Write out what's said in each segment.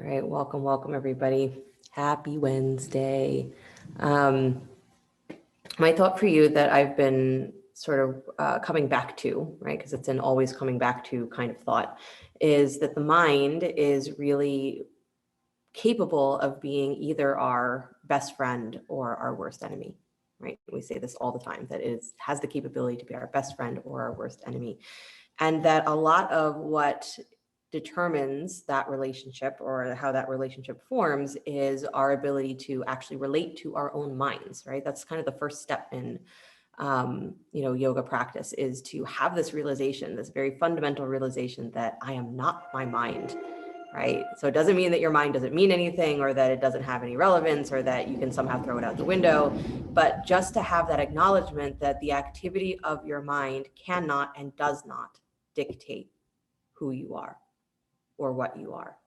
right, welcome everybody. Happy Wednesday. My thought for you that I've been sort of coming back to, right, because it's an always coming back to kind of thought, is that the mind is really capable of being either our best friend or our worst enemy, right? We say this all the time, that it has the capability to be our best friend or our worst enemy. And that a lot of what determines that relationship or how that relationship forms is our ability to actually relate to our own minds, right? That's kind of the first step in yoga practice, is to have this realization, this very fundamental realization that I am not my mind, right? So it doesn't mean that your mind doesn't mean anything or that it doesn't have any relevance or that you can somehow throw it out the window, but just to have that acknowledgement that the activity of your mind cannot and does not dictate who you are or what you are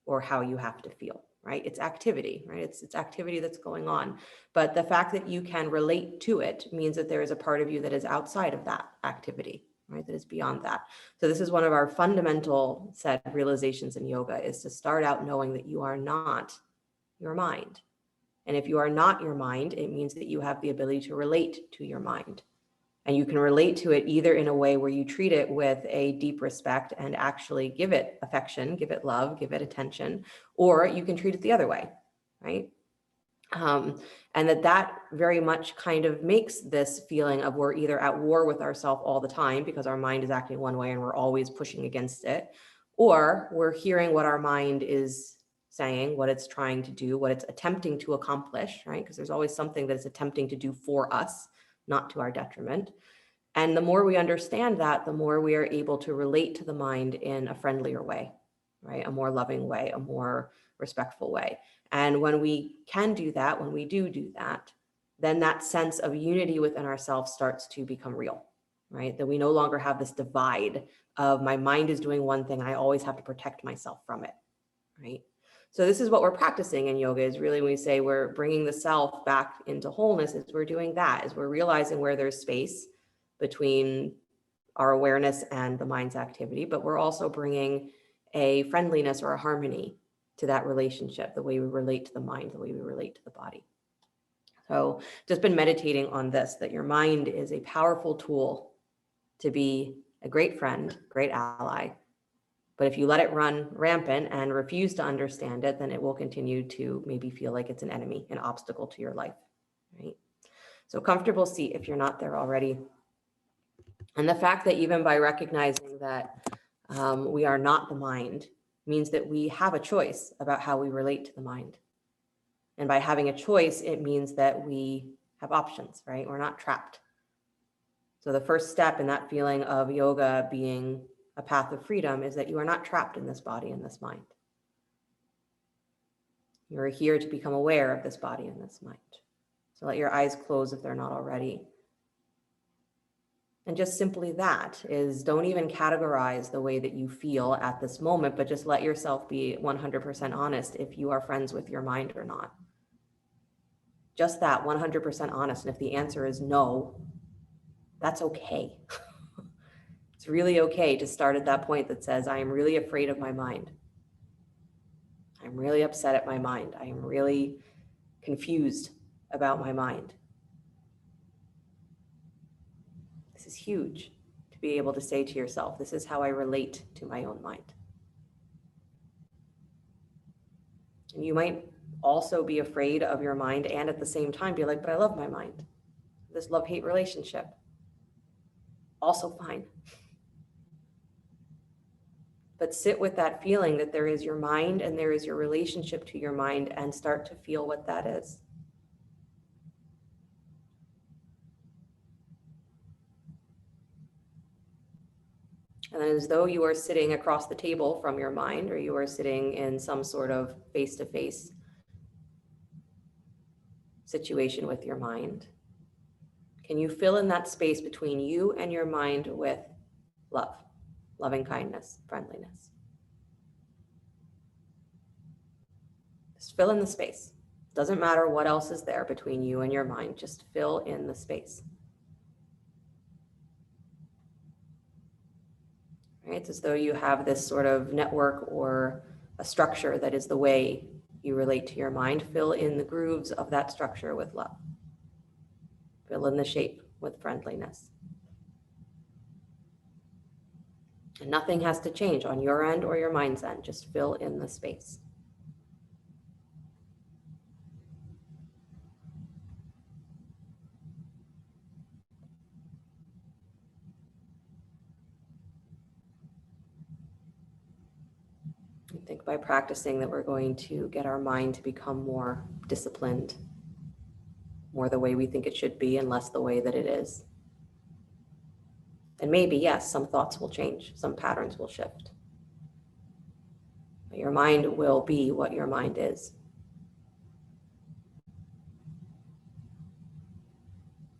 or how you have to feel, right? It's activity, right? It's activity that's going on. But the fact that you can relate to it means that there is a part of you that is outside of that activity, right? That is beyond that. So this is one of our fundamental set of realizations in yoga, is to start out knowing that you are not your mind. And if you are not your mind, it means that you have the ability to relate to your mind. And you can relate to it either in a way where you treat it with a deep respect and actually give it affection, give it love, give it attention, or you can treat it the other way, right? And that very much kind of makes this feeling of we're either at war with ourselves all the time because our mind is acting one way and we're always pushing against it, or we're hearing what our mind is saying, what it's trying to do, what it's attempting to accomplish, right? Because there's always something that it's attempting to do for us, not to our detriment. And the more we understand that, the more we are able to relate to the mind in a friendlier way, right? A more loving way, a more respectful way. And when we can do that, when we do that, then that sense of unity within ourselves starts to become real, right? That we no longer have this divide of my mind is doing one thing and I always have to protect myself from it, right? So this is what we're practicing in yoga, is really when we say we're bringing the self back into wholeness, is we're doing that, is we're realizing where there's space between our awareness and the mind's activity, but we're also bringing a friendliness or a harmony to that relationship, the way we relate to the mind, the way we relate to the body. So just been meditating on this, that your mind is a powerful tool to be a great friend, great ally. But if you let it run rampant and refuse to understand it, then it will continue to maybe feel like it's an enemy, an obstacle to your life, right? So comfortable seat if you're not there already. And the fact that even by recognizing that we are not the mind means that we have a choice about how we relate to the mind. And by having a choice, it means that we have options, right? We're not trapped. So the first step in that feeling of yoga being a path of freedom is that you are not trapped in this body and this mind. You're here to become aware of this body and this mind. So let your eyes close if they're not already. And just simply that is, don't even categorize the way that you feel at this moment, but just let yourself be 100% honest if you are friends with your mind or not. Just that, 100% honest. And if the answer is no, that's okay. It's really okay to start at that point that says, I am really afraid of my mind. I'm really upset at my mind. I am really confused about my mind. This is huge to be able to say to yourself, this is how I relate to my own mind. And you might also be afraid of your mind and at the same time be like, but I love my mind. This love-hate relationship. Also fine. But sit with that feeling that there is your mind and there is your relationship to your mind, and start to feel what that is. And then, as though you are sitting across the table from your mind, or you are sitting in some sort of face-to-face situation with your mind, can you fill in that space between you and your mind with love, loving kindness, friendliness? Just fill in the space. Doesn't matter what else is there between you and your mind, just fill in the space. Right? It's as though you have this sort of network or a structure that is the way you relate to your mind. Fill in the grooves of that structure with love. Fill in the shape with friendliness. And nothing has to change on your end or your mind's end. Just fill in the space. I think by practicing that, we're going to get our mind to become more disciplined, more the way we think it should be and less the way that it is. And maybe, yes, some thoughts will change, some patterns will shift. But your mind will be what your mind is.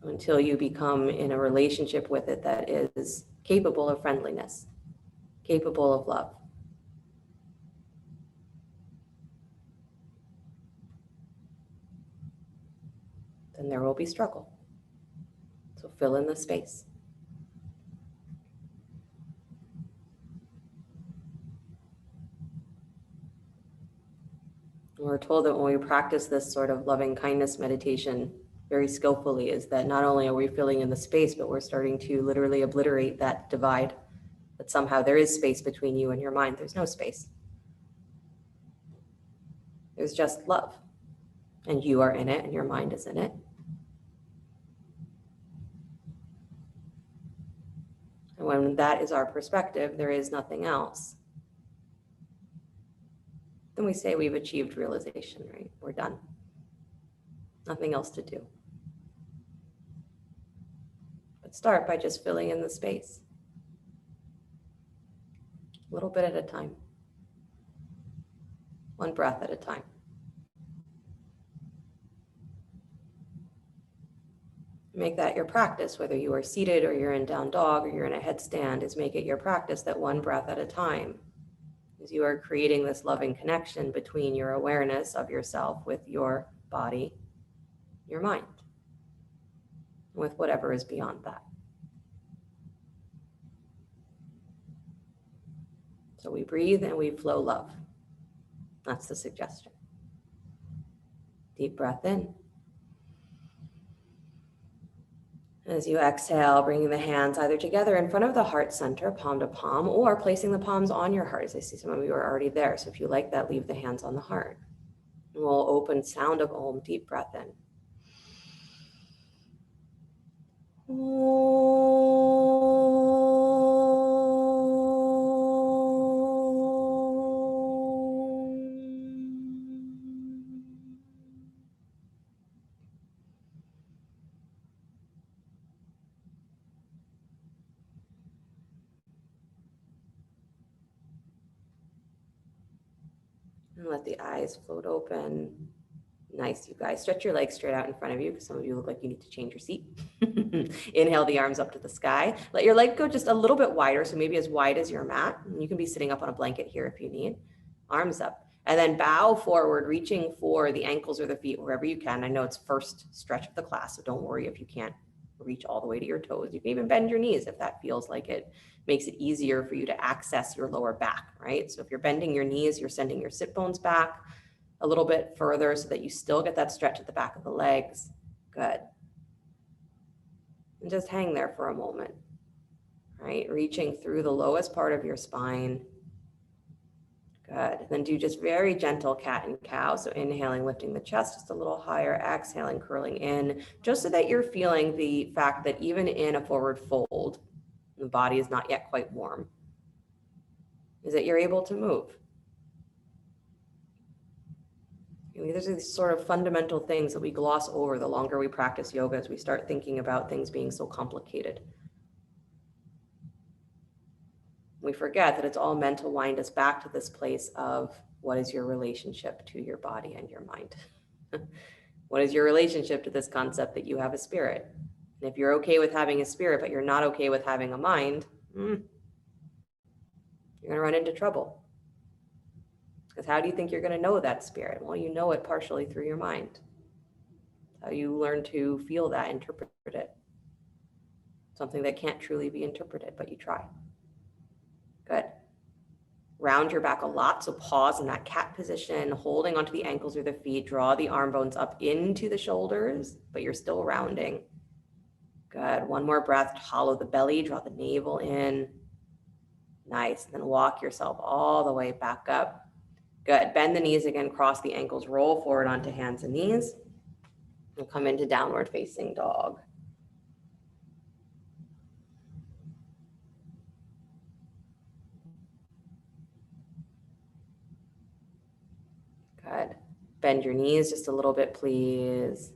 Until you become in a relationship with it that is capable of friendliness, capable of love. Then there will be struggle. So fill in the space. We're told that when we practice this sort of loving kindness meditation very skillfully, is that not only are we filling in the space, but we're starting to literally obliterate that divide, that somehow there is space between you and your mind. There's no space. There's just love. And you are in it, and your mind is in it. And when that is our perspective, there is nothing else. Then we say we've achieved realization, right? We're done. Nothing else to do. But start by just filling in the space. A little bit at a time. One breath at a time. Make that your practice, whether you are seated or you're in down dog or you're in a headstand, is make it your practice that one breath at a time, as you are creating this loving connection between your awareness of yourself with your body, your mind, with whatever is beyond that. So we breathe and we flow love. That's the suggestion. Deep breath in. As you exhale, bringing the hands either together in front of the heart center, palm to palm, or placing the palms on your heart. As I see some of you are already there. So if you like that, leave the hands on the heart. And we'll open sound of Om, deep breath in. And let the eyes float open. Nice, you guys. Stretch your legs straight out in front of you, because some of you look like you need to change your seat. Inhale the arms up to the sky. Let your leg go just a little bit wider, so maybe as wide as your mat. And you can be sitting up on a blanket here if you need. Arms up. And then bow forward, reaching for the ankles or the feet, wherever you can. I know it's first stretch of the class, so don't worry if you can't reach all the way to your toes. You can even bend your knees if that feels like it makes it easier for you to access your lower back, right? So if you're bending your knees, you're sending your sit bones back a little bit further so that you still get that stretch at the back of the legs. Good. And just hang there for a moment, right? Reaching through the lowest part of your spine. Good. Then do just very gentle cat and cow. So inhaling, lifting the chest just a little higher, exhaling, curling in, just so that you're feeling the fact that even in a forward fold, the body is not yet quite warm, is that you're able to move. These are these sort of fundamental things that we gloss over the longer we practice yoga, as we start thinking about things being so complicated. We forget that it's all meant to wind us back to this place of what is your relationship to your body and your mind? What is your relationship to this concept that you have a spirit? And if you're okay with having a spirit, but you're not okay with having a mind, you're going to run into trouble. Because how do you think you're going to know that spirit? Well, you know it partially through your mind. How you learn to feel that, interpret it. Something that can't truly be interpreted, but you try. Good. Round your back a lot. So pause in that cat position, holding onto the ankles or the feet. Draw the arm bones up into the shoulders, but you're still rounding. Good. One more breath. Hollow the belly. Draw the navel in. Nice. Then walk yourself all the way back up. Good. Bend the knees again. Cross the ankles. Roll forward onto hands and knees. And come into downward facing dog. Good. Bend your knees just a little bit, please.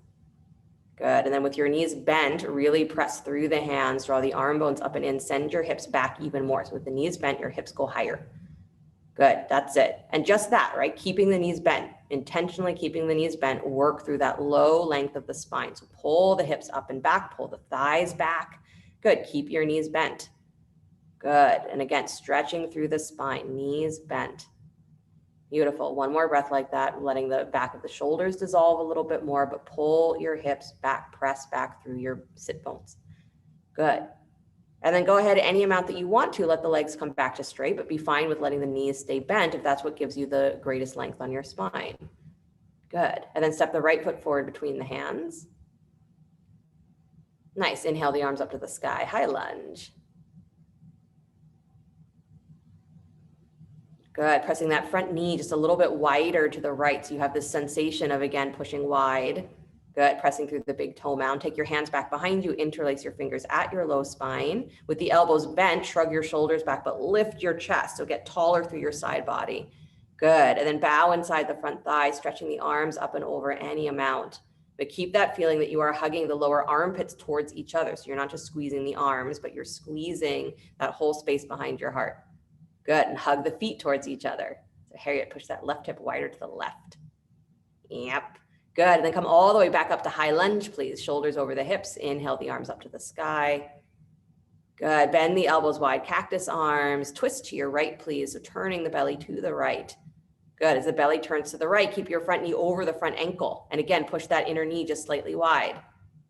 Good. And then with your knees bent, really press through the hands, draw the arm bones up and in, send your hips back even more. So with the knees bent, your hips go higher. Good. That's it. And just that, right? Keeping the knees bent, intentionally keeping the knees bent, work through that low length of the spine. So pull the hips up and back, pull the thighs back. Good. Keep your knees bent. Good. And again, stretching through the spine, knees bent. Beautiful. One more breath like that, letting the back of the shoulders dissolve a little bit more, but pull your hips back, press back through your sit bones. Good. And then go ahead any amount that you want to, let the legs come back to straight, but be fine with letting the knees stay bent if that's what gives you the greatest length on your spine. Good. And then step the right foot forward between the hands. Nice. Inhale the arms up to the sky. High lunge. Good. Pressing that front knee just a little bit wider to the right. So you have this sensation of, again, pushing wide. Good. Pressing through the big toe mound. Take your hands back behind you. Interlace your fingers at your low spine. With the elbows bent, shrug your shoulders back, but lift your chest. So get taller through your side body. Good. And then bow inside the front thigh, stretching the arms up and over any amount. But keep that feeling that you are hugging the lower armpits towards each other. So you're not just squeezing the arms, but you're squeezing that whole space behind your heart. Good. And hug the feet towards each other. So Harriet, push that left hip wider to the left. Yep. Good. And then come all the way back up to high lunge, please. Shoulders over the hips. Inhale the arms up to the sky. Good. Bend the elbows wide, cactus arms. Twist to your right, please. So turning the belly to the right. Good. As the belly turns to the right, keep your front knee over the front ankle. And again, push that inner knee just slightly wide.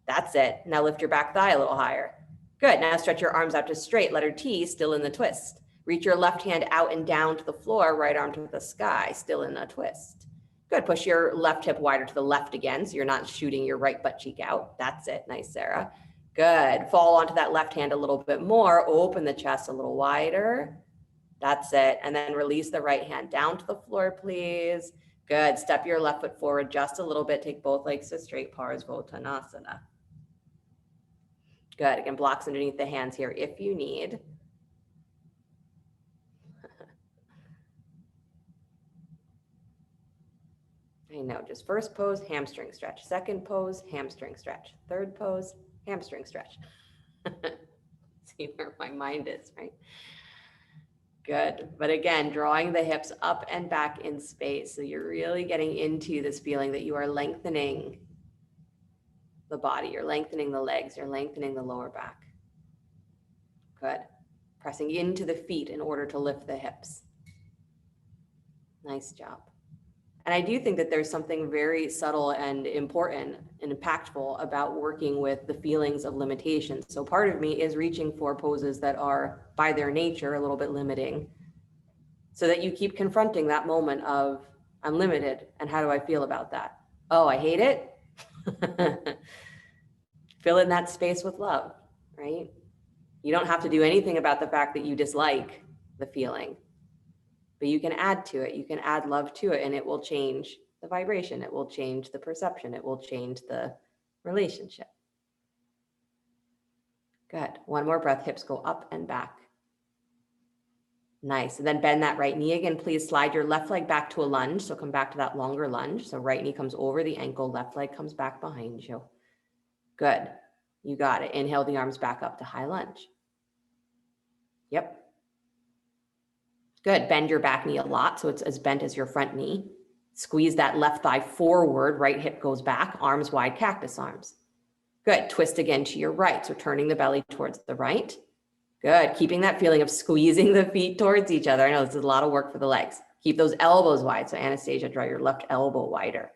That's it. Now lift your back thigh a little higher. Good. Now stretch your arms out to straight. Letter T, still in the twist. Reach your left hand out and down to the floor, right arm to the sky, still in a twist. Good. Push your left hip wider to the left again, so you're not shooting your right butt cheek out. That's it. Nice, Sarah. Good. Fall onto that left hand a little bit more. Open the chest a little wider. That's it. And then release the right hand down to the floor, please. Good. Step your left foot forward just a little bit. Take both legs to straight, Parsvottanasana. Good. Again, blocks underneath the hands here if you need. I know, just first pose, hamstring stretch. Second pose, hamstring stretch. Third pose, hamstring stretch. See where my mind is, right? Good. But again, drawing the hips up and back in space. So you're really getting into this feeling that you are lengthening the body. You're lengthening the legs. You're lengthening the lower back. Good. Pressing into the feet in order to lift the hips. Nice job. And I do think that there's something very subtle and important and impactful about working with the feelings of limitation. So part of me is reaching for poses that are by their nature a little bit limiting, so that you keep confronting that moment of, I'm limited, and how do I feel about that? Oh, I hate it. Fill in that space with love, right? You don't have to do anything about the fact that you dislike the feeling. But you can add to it, you can add love to it, and it will change the vibration. It will change the perception. It will change the relationship. Good. One more breath, hips go up and back. Nice. And then bend that right knee again. Please slide your left leg back to a lunge. So come back to that longer lunge. So right knee comes over the ankle, left leg comes back behind you. Good. You got it. Inhale the arms back up to high lunge. Yep. Good. Bend your back knee a lot, so it's as bent as your front knee. Squeeze that left thigh forward, right hip goes back, arms wide, cactus arms. Good. Twist again to your right, so turning the belly towards the right. Good. Keeping that feeling of squeezing the feet towards each other. I know this is a lot of work for the legs. Keep those elbows wide. So Anastasia, draw your left elbow wider.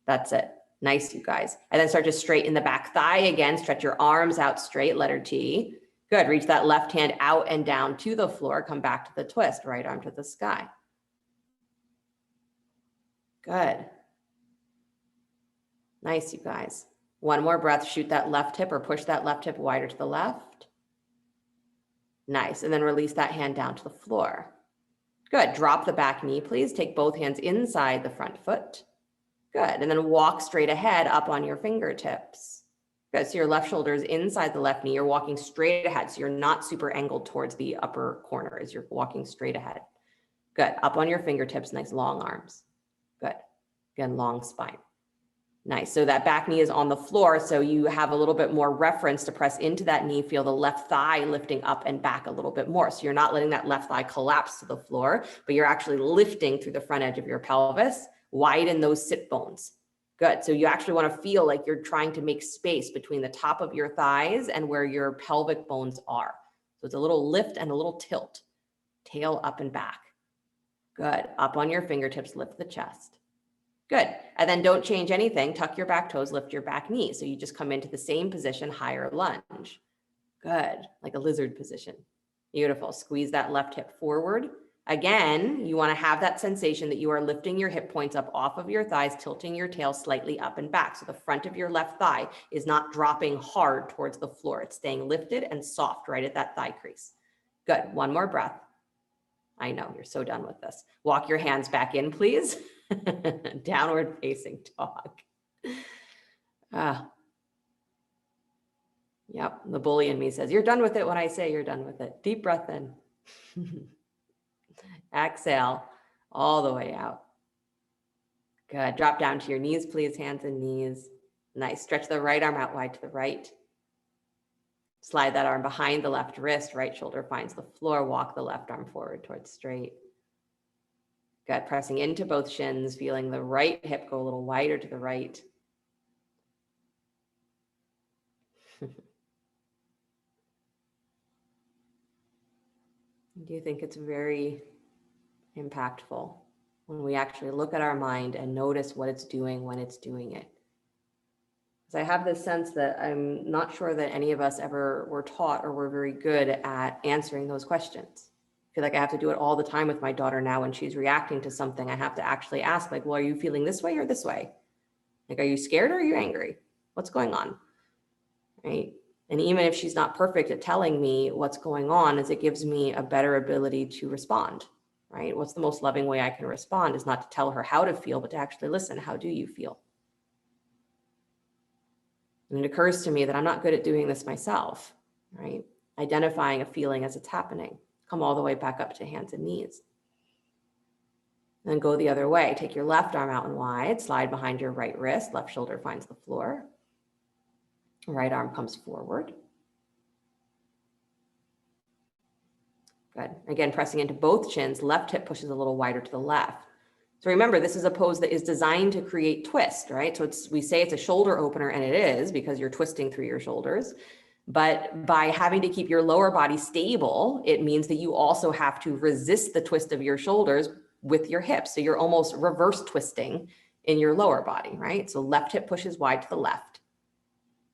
That's it. Nice, you guys. And then start to straighten the back thigh again. Stretch your arms out straight, letter T. Good. Reach that left hand out and down to the floor. Come back to the twist. Right arm to the sky. Good. Nice, you guys. One more breath. Shoot that left hip or push that left hip wider to the left. Nice. And then release that hand down to the floor. Good. Drop the back knee, please. Take both hands inside the front foot. Good. And then walk straight ahead up on your fingertips. Good. So your left shoulder is inside the left knee. You're walking straight ahead. So you're not super angled towards the upper corner as you're walking straight ahead. Good. Up on your fingertips. Nice long arms. Good. Again, long spine. Nice. So that back knee is on the floor. So you have a little bit more reference to press into that knee. Feel the left thigh lifting up and back a little bit more. So you're not letting that left thigh collapse to the floor, but you're actually lifting through the front edge of your pelvis. Widen those sit bones. Good. So you actually want to feel like you're trying to make space between the top of your thighs and where your pelvic bones are. So it's a little lift and a little tilt. Tail up and back. Good. Up on your fingertips, lift the chest. Good. And then don't change anything. Tuck your back toes, lift your back knee. So you just come into the same position, higher lunge. Good. Like a lizard position. Beautiful. Squeeze that left hip forward. Again, you want to have that sensation that you are lifting your hip points up off of your thighs, tilting your tail slightly up and back. So the front of your left thigh is not dropping hard towards the floor. It's staying lifted and soft right at that thigh crease. Good. One more breath. I know you're so done with this. Walk your hands back in, please. Downward facing dog. Yep. The bully in me says, you're done with it when I say you're done with it. Deep breath in. Exhale all the way out. Good. Drop down to your knees, please. Hands and knees. Nice. Stretch the right arm out wide to the right. Slide that arm behind the left wrist. Right shoulder finds the floor. Walk the left arm forward towards straight. Good. Pressing into both shins, feeling the right hip go a little wider to the right. Do you think it's very impactful when we actually look at our mind and notice what it's doing when it's doing it? Because I have this sense that I'm not sure that any of us ever were taught or were very good at answering those questions. I feel like I have to do it all the time with my daughter now when she's reacting to something. I have to actually ask, like, well, are you feeling this way or this way? Like, are you scared or are you angry? What's going on? Right? And even if she's not perfect at telling me what's going on, is it gives me a better ability to respond, right? What's the most loving way I can respond is not to tell her how to feel, but to actually listen. How do you feel? And it occurs to me that I'm not good at doing this myself, right? Identifying a feeling as it's happening. Come all the way back up to hands and knees. Then go the other way. Take your left arm out and wide, slide behind your right wrist, left shoulder finds the floor. Right arm comes forward. Good. Again, pressing into both shins, left hip pushes a little wider to the left. So remember, this is a pose that is designed to create twist, right? So we say it's a shoulder opener, and it is because you're twisting through your shoulders. But by having to keep your lower body stable, it means that you also have to resist the twist of your shoulders with your hips. So you're almost reverse twisting in your lower body, right? So left hip pushes wide to the left.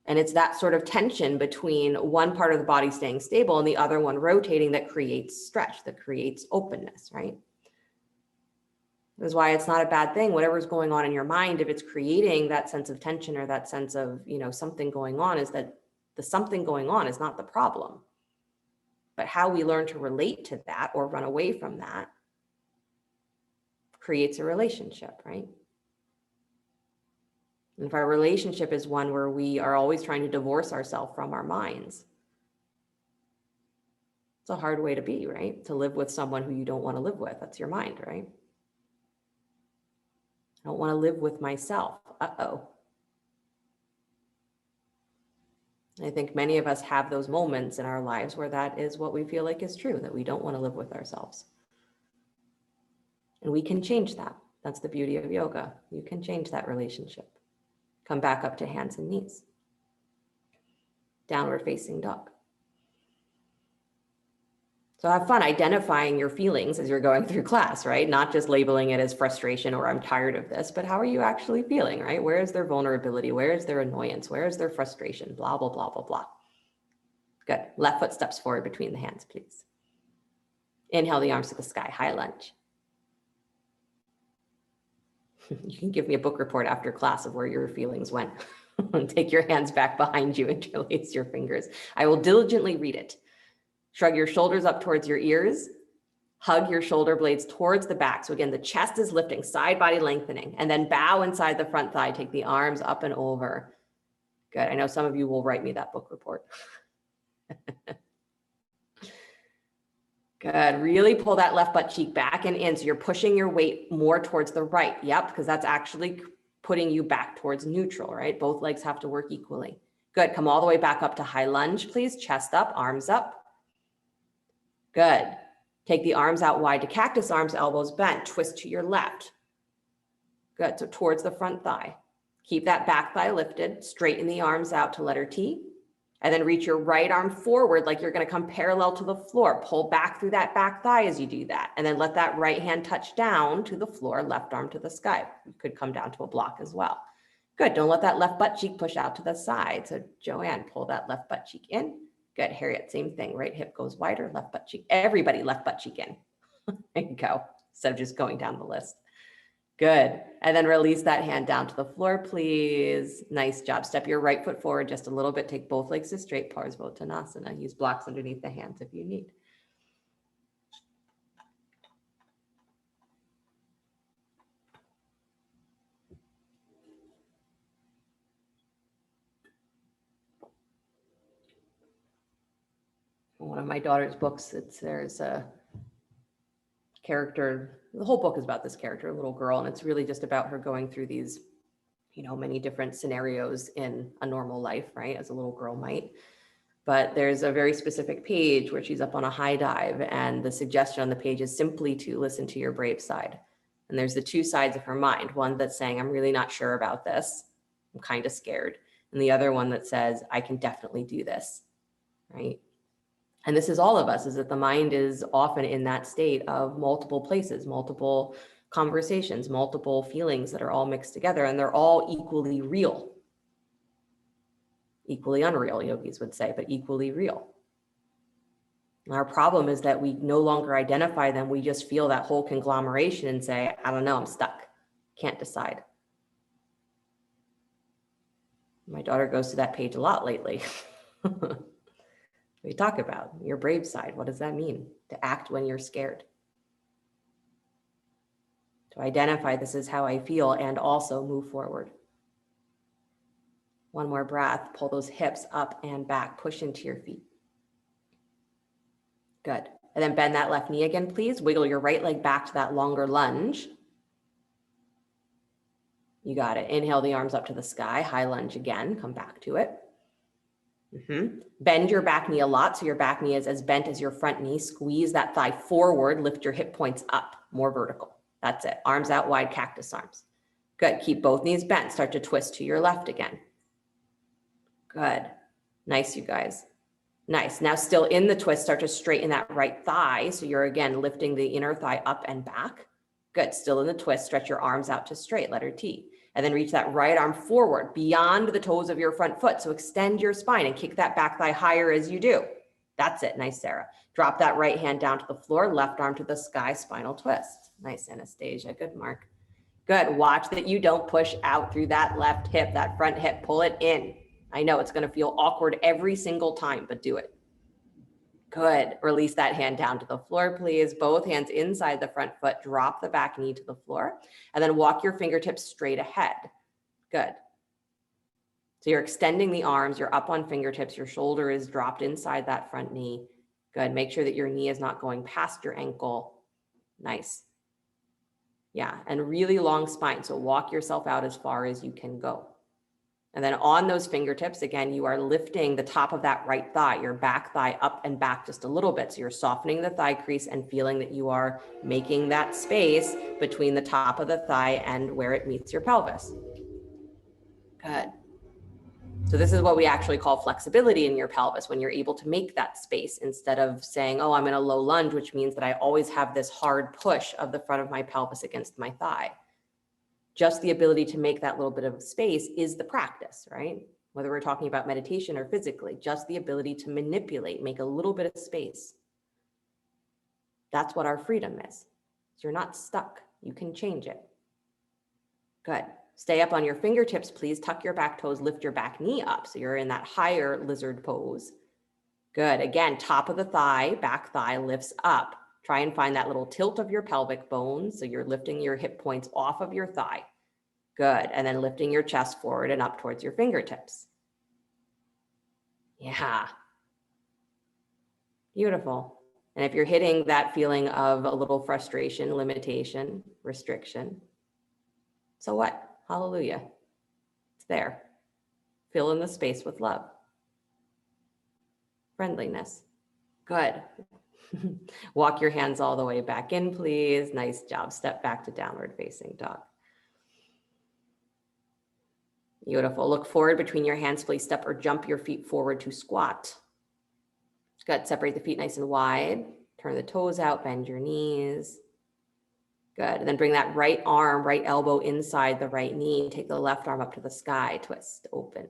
And it's that sort of tension between one part of the body staying stable and the other one rotating that creates stretch, that creates openness, right? That's why it's not a bad thing, whatever's going on in your mind, if it's creating that sense of tension or that sense of, something going on, is that the something going on is not the problem. But how we learn to relate to that or run away from that creates a relationship, right? And if our relationship is one where we are always trying to divorce ourselves from our minds, it's a hard way to be, right? To live with someone who you don't want to live with. That's your mind, right? I don't want to live with myself. Uh-oh. I think many of us have those moments in our lives where that is what we feel like is true, that we don't want to live with ourselves. And we can change that. That's the beauty of yoga. You can change that relationship. Come back up to hands and knees. Downward facing dog. So have fun identifying your feelings as you're going through class, right? Not just labeling it as frustration or I'm tired of this, but how are you actually feeling, right? Where is their vulnerability? Where is their annoyance? Where is their frustration? Blah, blah, blah, blah, blah. Good. Left foot steps forward between the hands, please. Inhale the arms to the sky, high lunge. You can give me a book report after class of where your feelings went. Take your hands back behind you, interlace your fingers. I will diligently read it. Shrug your shoulders up towards your ears. Hug your shoulder blades towards the back. So again, the chest is lifting, side body lengthening, and then bow inside the front thigh. Take the arms up and over. Good. I know some of you will write me that book report. Good. Really pull that left butt cheek back and in. So you're pushing your weight more towards the right. Yep, because that's actually putting you back towards neutral, right? Both legs have to work equally. Good. Come all the way back up to high lunge, please. Chest up, arms up. Good. Take the arms out wide to cactus arms, elbows bent. Twist to your left. Good. So towards the front thigh. Keep that back thigh lifted. Straighten the arms out to letter T. And then reach your right arm forward like you're going to come parallel to the floor. Pull back through that back thigh as you do that. And then let that right hand touch down to the floor, left arm to the sky. You could come down to a block as well. Good. Don't let that left butt cheek push out to the side. So Joanne, pull that left butt cheek in. Good. Harriet, same thing. Right hip goes wider, left butt cheek. Everybody left butt cheek in. There you go. Instead of just going down the list. Good. And then release that hand down to the floor, please. Nice job. Step your right foot forward just a little bit. Take both legs to straight, Parsvottanasana. Use blocks underneath the hands if you need. One of my daughter's books, there's a character, the whole book is about this character, a little girl, and it's really just about her going through these, many different scenarios in a normal life, right, as a little girl might. But there's a very specific page where she's up on a high dive, and the suggestion on the page is simply to listen to your brave side. And there's the two sides of her mind, one that's saying, I'm really not sure about this, I'm kind of scared, and the other one that says, I can definitely do this, right? And this is all of us, is that the mind is often in that state of multiple places, multiple conversations, multiple feelings that are all mixed together, and they're all equally real. Equally unreal, yogis would say, but equally real. And our problem is that we no longer identify them. We just feel that whole conglomeration and say, I don't know, I'm stuck, can't decide. My daughter goes to that page a lot lately. We talk about your brave side. What does that mean? To act when you're scared. To identify this is how I feel and also move forward. One more breath. Pull those hips up and back. Push into your feet. Good. And then bend that left knee again, please. Wiggle your right leg back to that longer lunge. You got it. Inhale the arms up to the sky. High lunge again. Come back to it. Bend your back knee a lot. So your back knee is as bent as your front knee. Squeeze that thigh forward. Lift your hip points up, more vertical. That's it. Arms out wide, cactus arms. Good. Keep both knees bent. Start to twist to your left again. Good. Nice, you guys. Nice. Now still in the twist, start to straighten that right thigh. So you're again lifting the inner thigh up and back. Good. Still in the twist, stretch your arms out to straight, letter T. And then reach that right arm forward beyond the toes of your front foot. So extend your spine and kick that back thigh higher as you do. That's it. Nice, Sarah. Drop that right hand down to the floor, left arm to the sky, spinal twist. Nice, Anastasia. Good, Mark. Good. Watch that you don't push out through that left hip, that front hip. Pull it in. I know it's going to feel awkward every single time, but do it. Good. Release that hand down to the floor, please. Both hands inside the front foot. Drop the back knee to the floor. And then walk your fingertips straight ahead. Good. So you're extending the arms. You're up on fingertips. Your shoulder is dropped inside that front knee. Good. Make sure that your knee is not going past your ankle. Nice. Yeah. And really long spine. So walk yourself out as far as you can go. And then on those fingertips, again, you are lifting the top of that right thigh, your back thigh up and back just a little bit. So you're softening the thigh crease and feeling that you are making that space between the top of the thigh and where it meets your pelvis. Good. So this is what we actually call flexibility in your pelvis, when you're able to make that space instead of saying, oh, I'm in a low lunge, which means that I always have this hard push of the front of my pelvis against my thigh. Just the ability to make that little bit of space is the practice, right? whether we're talking about meditation or physically, just the ability to manipulate, make a little bit of space. That's what our freedom is. So you're not stuck. You can change it. Good. Stay up on your fingertips, please. Tuck your back toes, lift your back knee up. So you're in that higher lizard pose. Good. Again, top of the thigh, back thigh lifts up. Try and find that little tilt of your pelvic bones. So you're lifting your hip points off of your thigh. Good. And then lifting your chest forward and up towards your fingertips. Yeah. Beautiful. And if you're hitting that feeling of a little frustration, limitation, restriction, so what? Hallelujah. It's there. Fill in the space with love. Friendliness. Good. Walk your hands all the way back in, please. Nice job. Step back to downward facing dog. Beautiful. Look forward between your hands, please. Step or jump your feet forward to squat. Good. Separate the feet nice and wide. Turn the toes out, bend your knees. Good. And then bring that right arm, right elbow inside the right knee. Take the left arm up to the sky. Twist, open.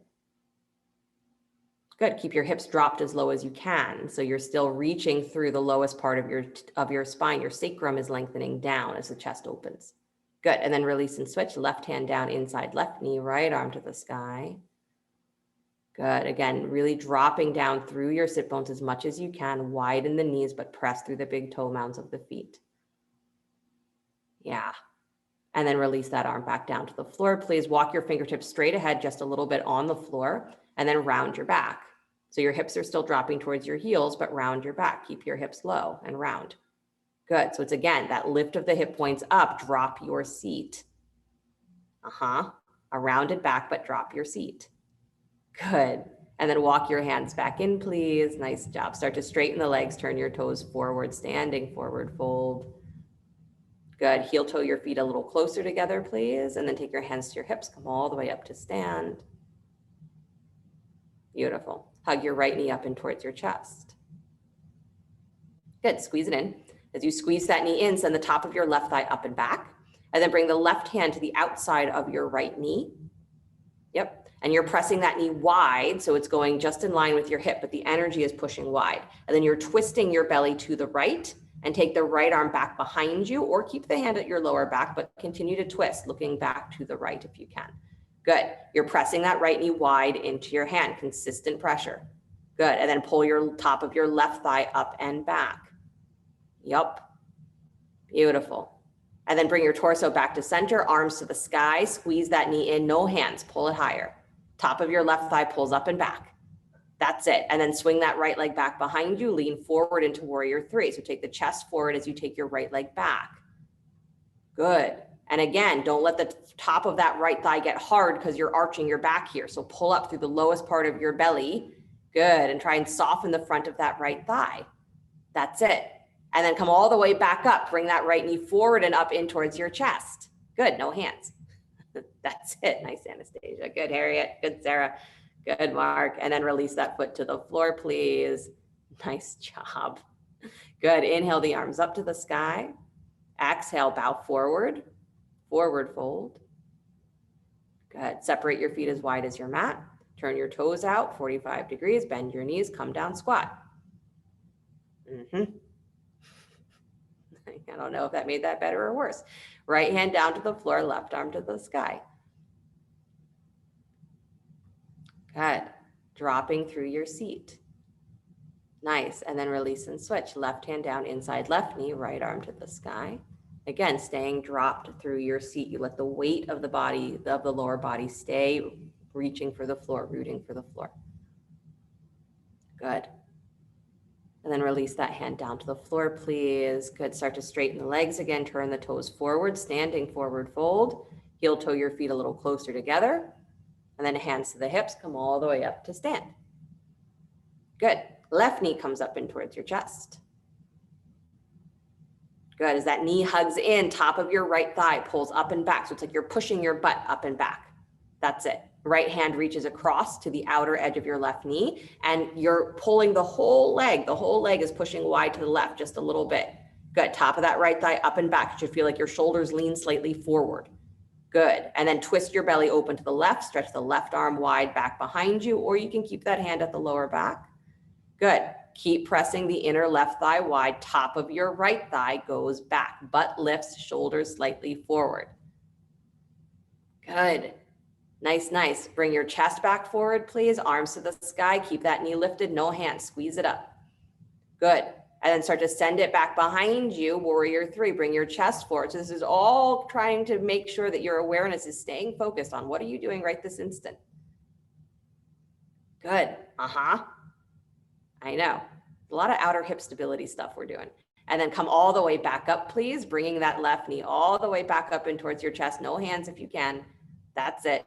Good. Keep your hips dropped as low as you can. So you're still reaching through the lowest part of your spine. Your sacrum is lengthening down as the chest opens. Good. And then release and switch. Left hand down inside left knee, right arm to the sky. Good. Again, really dropping down through your sit bones as much as you can. Widen the knees, but press through the big toe mounds of the feet. Yeah. And then release that arm back down to the floor. Please walk your fingertips straight ahead, just a little bit on the floor, and then round your back. So your hips are still dropping towards your heels, but round your back. Keep your hips low and round. Good. So it's again, that lift of the hip points up, drop your seat. A rounded back, but drop your seat. Good. And then walk your hands back in, please. Nice job. Start to straighten the legs, turn your toes forward, standing forward fold. Good. Heel toe your feet a little closer together, please. And then take your hands to your hips, come all the way up to stand. Beautiful. Hug your right knee up and towards your chest. Good. Squeeze it in. As you squeeze that knee in, send the top of your left thigh up and back. And then bring the left hand to the outside of your right knee. Yep. And you're pressing that knee wide, so it's going just in line with your hip, but the energy is pushing wide. And then you're twisting your belly to the right and take the right arm back behind you, or keep the hand at your lower back, but continue to twist, looking back to the right if you can. Good. You're pressing that right knee wide into your hand, consistent pressure. Good. And then pull your top of your left thigh up and back. Yup. Beautiful. And then bring your torso back to center, arms to the sky, squeeze that knee in, no hands, pull it higher. Top of your left thigh pulls up and back. That's it. And then swing that right leg back behind you, lean forward into warrior three. So take the chest forward as you take your right leg back. Good. And again, don't let the top of that right thigh get hard because you're arching your back here. So pull up through the lowest part of your belly. Good. And try and soften the front of that right thigh. That's it. And then come all the way back up. Bring that right knee forward and up in towards your chest. Good. No hands. That's it. Nice, Anastasia. Good, Harriet. Good, Sarah. Good, Mark. And then release that foot to the floor, please. Nice job. Good. Inhale the arms up to the sky. Exhale, bow forward. Forward fold. Good. Separate your feet as wide as your mat. Turn your toes out 45 degrees. Bend your knees. Come down, squat. I don't know if that made that better or worse. Right hand down to the floor, left arm to the sky. Good. Dropping through your seat. Nice. And then release and switch. Left hand down inside left knee, right arm to the sky. Again, staying dropped through your seat. You let the weight of the body, of the lower body, stay reaching for the floor, rooting for the floor. Good. And then release that hand down to the floor, please. Good. Start to straighten the legs again. Turn the toes forward, standing forward fold. Heel toe your feet a little closer together. And then hands to the hips, come all the way up to stand. Good. Left knee comes up in towards your chest. Good. As that knee hugs in, top of your right thigh pulls up and back. So it's like you're pushing your butt up and back. That's it. Right hand reaches across to the outer edge of your left knee, and you're pulling the whole leg. The whole leg is pushing wide to the left just a little bit. Good. Top of that right thigh up and back. You should feel like your shoulders lean slightly forward. Good. And then twist your belly open to the left, stretch the left arm wide back behind you, or you can keep that hand at the lower back. Good. Keep pressing the inner left thigh wide, top of your right thigh goes back, butt lifts, shoulders slightly forward. Good. Nice, nice. Bring your chest back forward, please. Arms to the sky. Keep that knee lifted, no hands. Squeeze it up. Good. And then start to send it back behind you. Warrior 3, bring your chest forward. So this is all trying to make sure that your awareness is staying focused on what are you doing right this instant. Good. I know. A lot of outer hip stability stuff we're doing. And then come all the way back up, please. Bringing that left knee all the way back up and towards your chest. No hands if you can. That's it.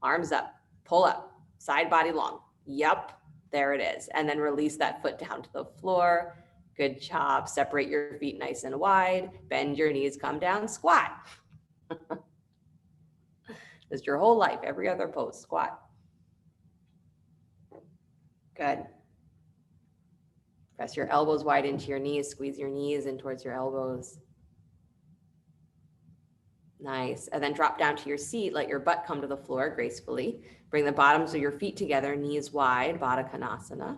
Arms up. Pull up. Side body long. Yep. There it is. And then release that foot down to the floor. Good job. Separate your feet nice and wide. Bend your knees, come down, squat. Just your whole life, every other pose, squat. Good. Press your elbows wide into your knees. Squeeze your knees in towards your elbows. Nice. And then drop down to your seat. Let your butt come to the floor gracefully. Bring the bottoms of your feet together, knees wide, Baddha Konasana.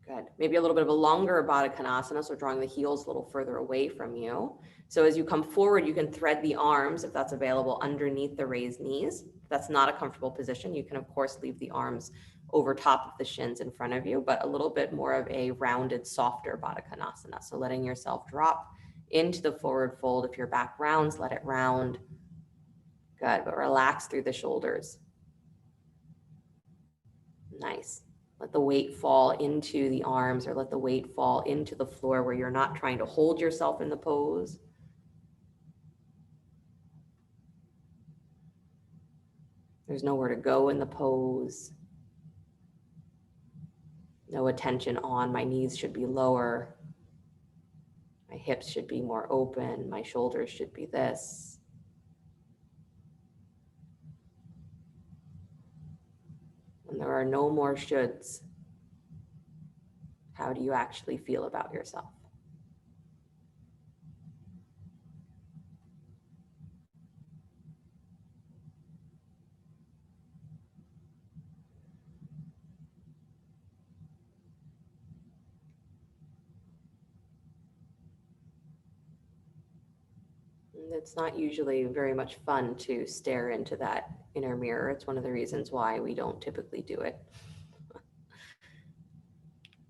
Good. Maybe a little bit of a longer Baddha Konasana, so drawing the heels a little further away from you. So as you come forward, you can thread the arms, if that's available, underneath the raised knees. If that's not a comfortable position, you can, of course, leave the arms over top of the shins in front of you, but a little bit more of a rounded, softer Baddha Konasana. So letting yourself drop into the forward fold. If your back rounds, let it round. Good, but relax through the shoulders. Nice. Let the weight fall into the arms, or let the weight fall into the floor where you're not trying to hold yourself in the pose. There's nowhere to go in the pose. No attention on my knees should be lower. My hips should be more open. My shoulders should be this. And there are no more shoulds. How do you actually feel about yourself? It's not usually very much fun to stare into that inner mirror. It's one of the reasons why we don't typically do it.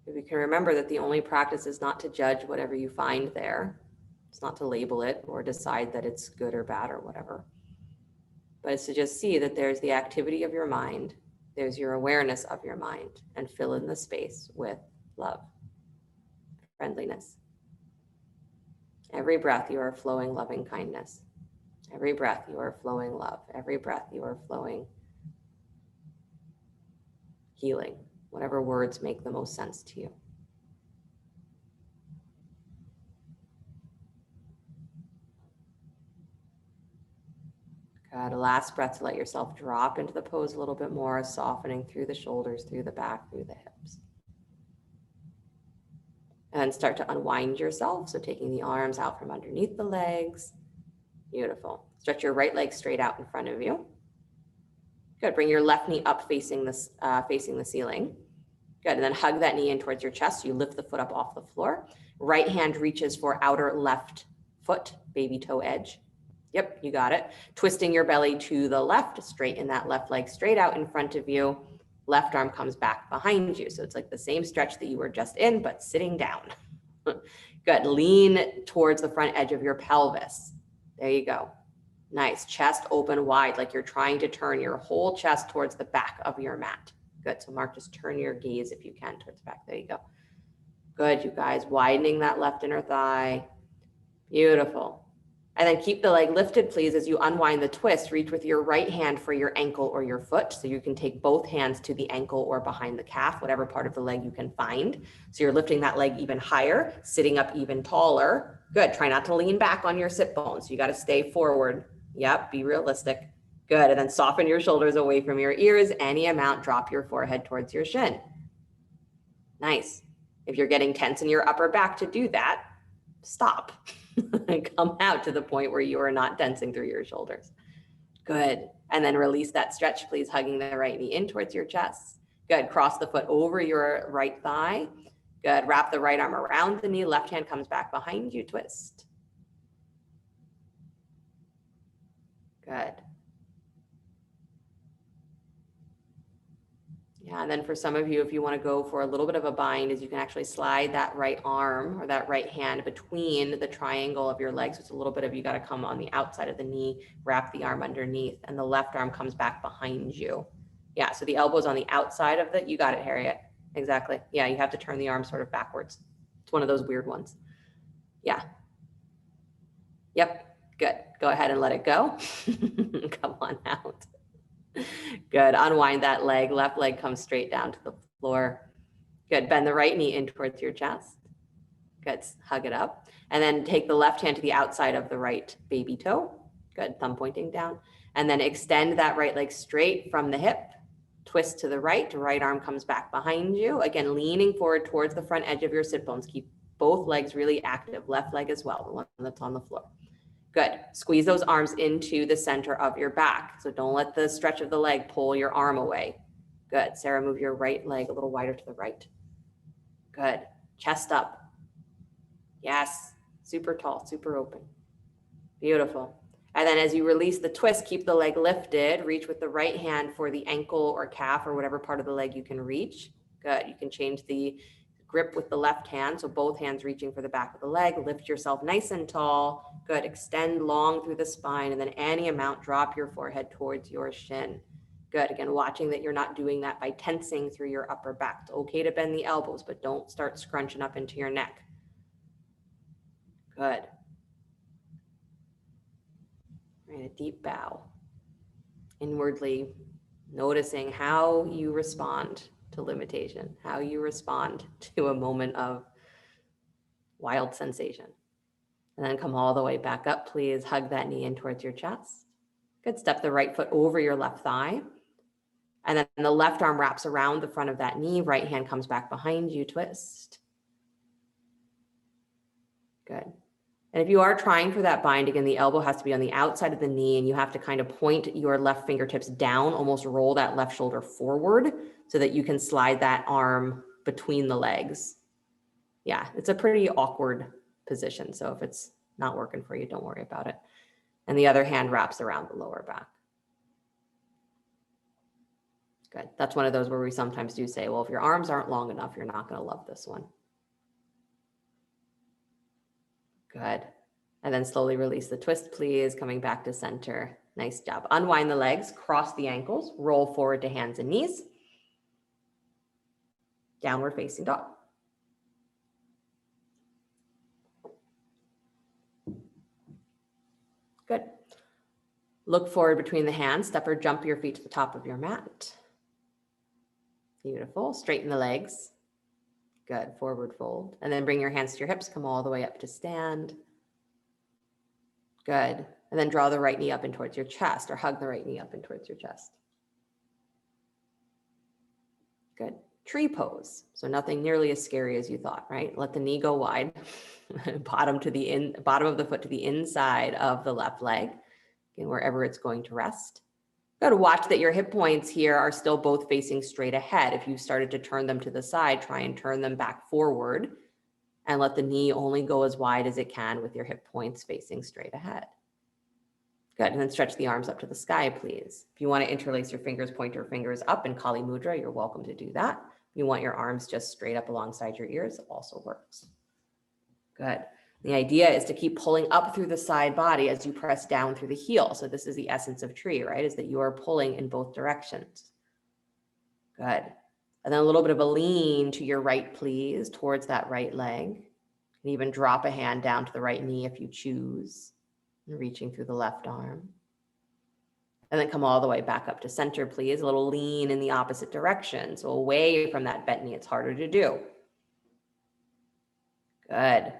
If you can remember that the only practice is not to judge whatever you find there. It's not to label it or decide that it's good or bad or whatever. But it's to just see that there's the activity of your mind, there's your awareness of your mind, and fill in the space with love, friendliness. Every breath you are flowing loving kindness. Every breath you are flowing love. Every breath you are flowing healing, whatever words make the most sense to you. Good. A last breath to let yourself drop into the pose a little bit more, softening through the shoulders, through the back, through the hips. And start to unwind yourself. So taking the arms out from underneath the legs. Beautiful. Stretch your right leg straight out in front of you. Good. Bring your left knee up facing the ceiling. Good. And then hug that knee in towards your chest. You lift the foot up off the floor. Right hand reaches for outer left foot, baby toe edge. Yep, you got it. Twisting your belly to the left, straighten that left leg straight out in front of you. Left arm comes back behind you. So it's like the same stretch that you were just in, but sitting down. Good. Lean towards the front edge of your pelvis. There you go. Nice. Chest open wide, like you're trying to turn your whole chest towards the back of your mat. Good. So Mark, just turn your gaze if you can towards the back. There you go. Good, you guys. Widening that left inner thigh. Beautiful. And then keep the leg lifted, please, as you unwind the twist. Reach with your right hand for your ankle or your foot. So you can take both hands to the ankle or behind the calf, whatever part of the leg you can find. So you're lifting that leg even higher, sitting up even taller. Good. Try not to lean back on your sit bones. You got to stay forward. Yep. Be realistic. Good. And then soften your shoulders away from your ears. Any amount, drop your forehead towards your shin. Nice. If you're getting tense in your upper back to do that, stop and come out to the point where you are not tensing through your shoulders. Good. And then release that stretch, please, hugging the right knee in towards your chest. Good. Cross the foot over your right thigh. Good. Wrap the right arm around the knee. Left hand comes back behind you. Twist. Good. Yeah, and then for some of you, if you want to go for a little bit of a bind, is you can actually slide that right arm or that right hand between the triangle of your legs. So it's a little bit of, you got to come on the outside of the knee, wrap the arm underneath, and the left arm comes back behind you. Yeah, so the elbow's on the outside of the, you got it, Harriet. Exactly. Yeah, you have to turn the arm sort of backwards. It's one of those weird ones. Yeah. Yep, good. Go ahead and let it go. Come on out. Good. Unwind that leg. Left leg comes straight down to the floor. Good. Bend the right knee in towards your chest. Good. Hug it up. And then take the left hand to the outside of the right baby toe. Good. Thumb pointing down. And then extend that right leg straight from the hip. Twist to the right. Right arm comes back behind you. Again, leaning forward towards the front edge of your sit bones. Keep both legs really active. Left leg as well, the one that's on the floor. Good. Squeeze those arms into the center of your back. So don't let the stretch of the leg pull your arm away. Good. Sarah, move your right leg a little wider to the right. Good. Chest up. Yes. Super tall, super open. Beautiful. And then as you release the twist, keep the leg lifted. Reach with the right hand for the ankle or calf or whatever part of the leg you can reach. Good. You can change the grip with the left hand. So both hands reaching for the back of the leg. Lift yourself nice and tall. Good. Extend long through the spine, and then any amount, drop your forehead towards your shin. Good. Again, watching that you're not doing that by tensing through your upper back. It's okay to bend the elbows, but don't start scrunching up into your neck. Good. And a deep bow. Inwardly noticing how you respond to limitation, how you respond to a moment of wild sensation. And then come all the way back up, please. Hug that knee in towards your chest. Good. Step the right foot over your left thigh. And then the left arm wraps around the front of that knee. Right hand comes back behind you. Twist. Good. And if you are trying for that bind, again, the elbow has to be on the outside of the knee, and you have to kind of point your left fingertips down, almost roll that left shoulder forward so that you can slide that arm between the legs. Yeah, it's a pretty awkward position. So if it's not working for you, don't worry about it. And the other hand wraps around the lower back. Good. That's one of those where we sometimes do say, well, if your arms aren't long enough, you're not going to love this one. Good. And then slowly release the twist, please. Coming back to center. Nice job. Unwind the legs, cross the ankles, roll forward to hands and knees. Downward facing dog. Good. Look forward between the hands. Step or jump your feet to the top of your mat. Beautiful. Straighten the legs. Good. Forward fold. And then bring your hands to your hips. Come all the way up to stand. Good. And then draw the right knee up in towards your chest, or hug the right knee up in towards your chest. Good. Tree pose. So nothing nearly as scary as you thought, right? Let the knee go wide. Bottom of the foot to the inside of the left leg, again, wherever it's going to rest. Got to watch that your hip points here are still both facing straight ahead. If you've started to turn them to the side, try and turn them back forward and let the knee only go as wide as it can with your hip points facing straight ahead. Good. And then stretch the arms up to the sky, please. If you want to interlace your fingers, point your fingers up in Kali Mudra, you're welcome to do that. If you want your arms just straight up alongside your ears, it also works. Good. The idea is to keep pulling up through the side body as you press down through the heel. So this is the essence of tree, right? Is that you are pulling in both directions. Good. And then a little bit of a lean to your right, please, towards that right leg. And even drop a hand down to the right knee if you choose. And reaching through the left arm. And then come all the way back up to center, please. A little lean in the opposite direction. So away from that bent knee, it's harder to do. Good.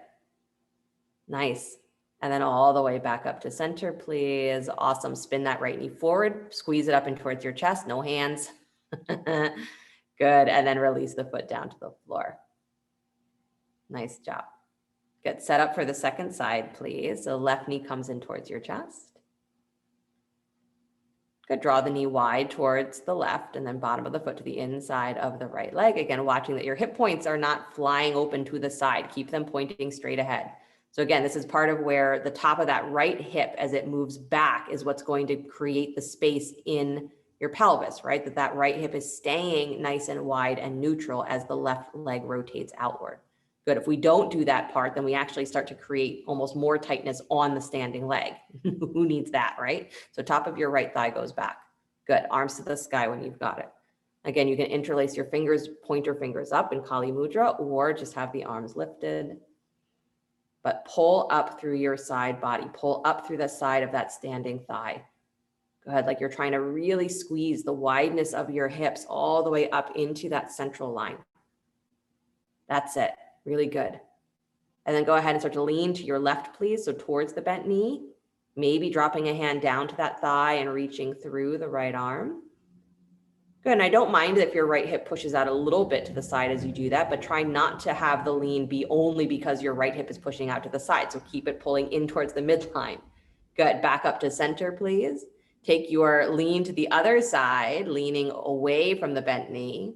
Nice. And then all the way back up to center, please. Awesome. Spin that right knee forward. Squeeze it up in towards your chest. No hands. Good. And then release the foot down to the floor. Nice job. Get set up for the second side, please. So left knee comes in towards your chest. Good. Draw the knee wide towards the left and then bottom of the foot to the inside of the right leg. Again, watching that your hip points are not flying open to the side. Keep them pointing straight ahead. So again, this is part of where the top of that right hip, as it moves back, is what's going to create the space in your pelvis, right? That right hip is staying nice and wide and neutral as the left leg rotates outward. Good. If we don't do that part, then we actually start to create almost more tightness on the standing leg. Who needs that, right? So top of your right thigh goes back. Good. Arms to the sky when you've got it. Again, you can interlace your fingers, pointer fingers up in Kali Mudra, or just have the arms lifted. But pull up through your side body. Pull up through the side of that standing thigh. Go ahead, like you're trying to really squeeze the wideness of your hips all the way up into that central line. That's it. Really good. And then go ahead and start to lean to your left, please. So towards the bent knee, maybe dropping a hand down to that thigh and reaching through the right arm. Good. And I don't mind if your right hip pushes out a little bit to the side as you do that, but try not to have the lean be only because your right hip is pushing out to the side. So keep it pulling in towards the midline. Good. Back up to center, please. Take your lean to the other side, leaning away from the bent knee.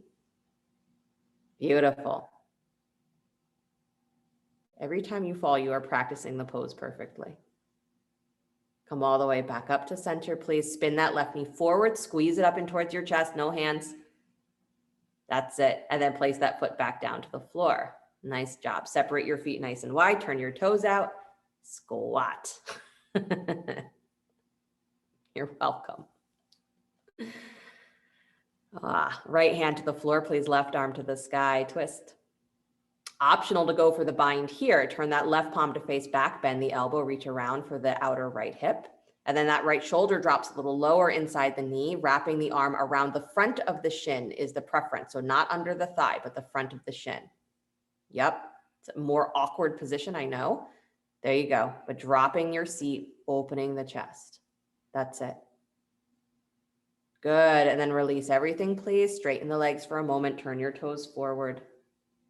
Beautiful. Every time you fall, you are practicing the pose perfectly. Come all the way back up to center, please. Spin that left knee forward, squeeze it up in towards your chest, no hands. That's it. And then place that foot back down to the floor. Nice job. Separate your feet nice and wide, turn your toes out, squat. You're welcome. Right hand to the floor, please. Left arm to the sky, twist. Optional to go for the bind here. Turn that left palm to face back, bend the elbow, reach around for the outer right hip. And then that right shoulder drops a little lower inside the knee, wrapping the arm around the front of the shin is the preference. So not under the thigh, but the front of the shin. Yep. It's a more awkward position, I know. There you go. But dropping your seat, opening the chest. That's it. Good. And then release everything, please. Straighten the legs for a moment. Turn your toes forward.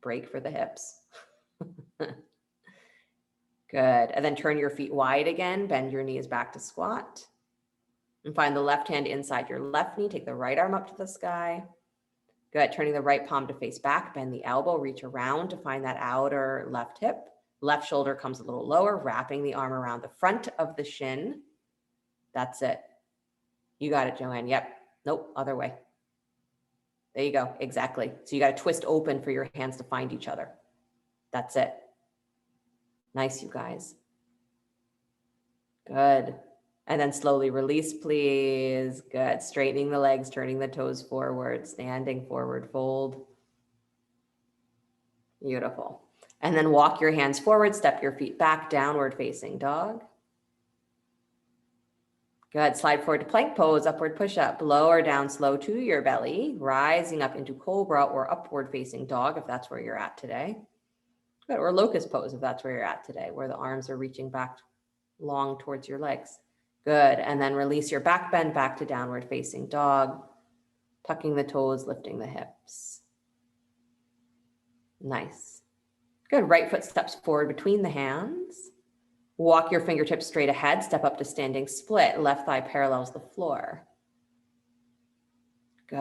Break for the hips. Good. And then turn your feet wide again. Bend your knees back to squat. And find the left hand inside your left knee. Take the right arm up to the sky. Good. Turning the right palm to face back. Bend the elbow. Reach around to find that outer left hip. Left shoulder comes a little lower. Wrapping the arm around the front of the shin. That's it. You got it, Joanne. Yep. Nope. Other way. There you go. Exactly. So you got to twist open for your hands to find each other. That's it. Nice, you guys. Good. And then slowly release, please. Good. Straightening the legs, turning the toes forward, standing forward, fold. Beautiful. And then walk your hands forward, step your feet back, downward facing dog. Good. Slide forward to plank pose, upward push up, lower down slow to your belly, rising up into cobra or upward facing dog if that's where you're at today. Good. Or locust pose if that's where you're at today, where the arms are reaching back long towards your legs. Good. And then release your back bend back to downward facing dog, tucking the toes, lifting the hips. Nice. Good. Right foot steps forward between the hands. Walk your fingertips straight ahead, step up to standing split. Left thigh parallels the floor. Good.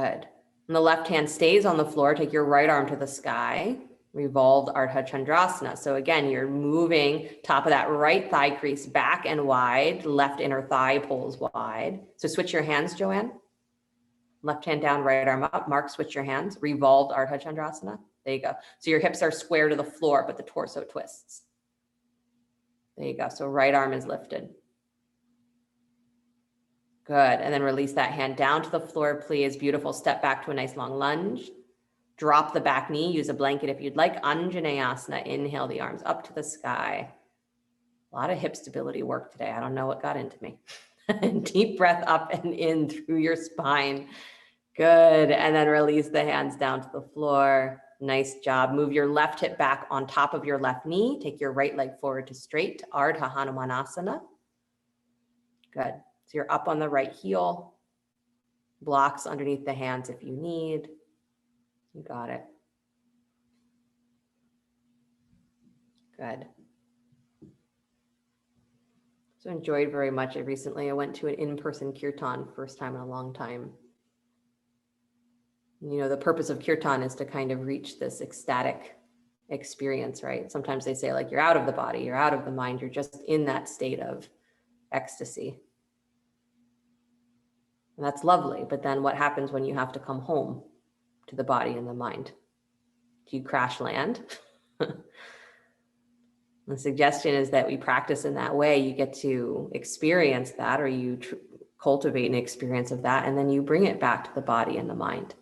And the left hand stays on the floor. Take your right arm to the sky. Revolved Ardha Chandrasana. So again, you're moving top of that right thigh crease back and wide. Left inner thigh pulls wide. So switch your hands, Joanne. Left hand down, right arm up. Mark, switch your hands. Revolved Ardha Chandrasana. There you go. So your hips are square to the floor, but the torso twists. There you go. So right arm is lifted. Good. And then release that hand down to the floor, please. Beautiful. Step back to a nice long lunge. Drop the back knee. Use a blanket if you'd like. Anjaneyasana. Inhale the arms up to the sky. A lot of hip stability work today. I don't know what got into me. Deep breath up and in through your spine. Good. And then release the hands down to the floor. Nice job. Move your left hip back on top of your left knee. Take your right leg forward to straight, Ardha Hanumanasana. Good. So you're up on the right heel. Blocks underneath the hands if you need. You got it. Good. So enjoyed very much it recently. I went to an in-person kirtan, first time in a long time. You know, the purpose of kirtan is to kind of reach this ecstatic experience, right? Sometimes they say like you're out of the body, you're out of the mind, you're just in that state of ecstasy. And that's lovely. But then what happens when you have to come home to the body and the mind? Do you crash land? The suggestion is that we practice in that way. You get to experience that, or you cultivate an experience of that, and then you bring it back to the body and the mind.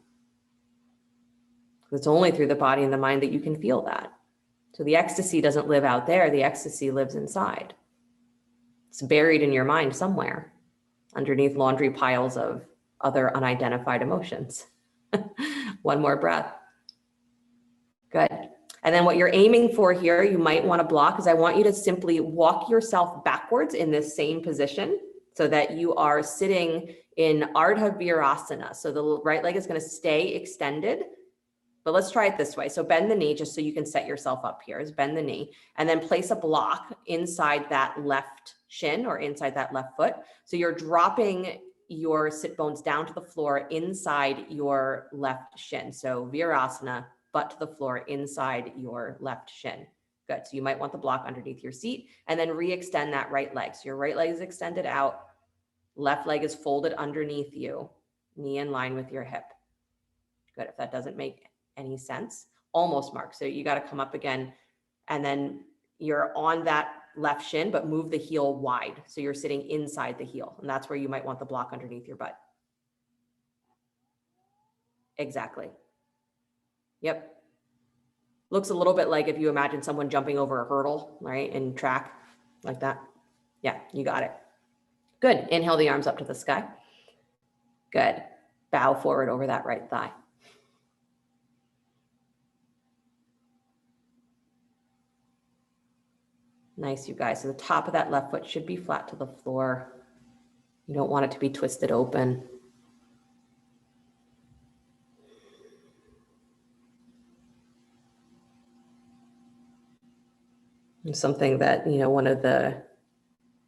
It's only through the body and the mind that you can feel that. So the ecstasy doesn't live out there. The ecstasy lives inside. It's buried in your mind somewhere underneath laundry piles of other unidentified emotions. One more breath. Good. And then what you're aiming for here, you might want to block, is I want you to simply walk yourself backwards in this same position so that you are sitting in Ardha Virasana. So the right leg is going to stay extended. But let's try it this way. So bend the knee just so you can set yourself up here. Is bend the knee and then place a block inside that left shin or inside that left foot. So you're dropping your sit bones down to the floor inside your left shin. So Virasana, butt to the floor inside your left shin. Good. So you might want the block underneath your seat and then re-extend that right leg. So your right leg is extended out. Left leg is folded underneath you, knee in line with your hip. Good. If that doesn't make any sense, almost mark. So you got to come up again and then you're on that left shin, but move the heel wide. So you're sitting inside the heel. And that's where you might want the block underneath your butt. Exactly. Yep. Looks a little bit like if you imagine someone jumping over a hurdle, right? In track like that. Yeah, you got it. Good. Inhale the arms up to the sky. Good. Bow forward over that right thigh. Nice, you guys. So the top of that left foot should be flat to the floor. You don't want it to be twisted open. And something that, you know, one of the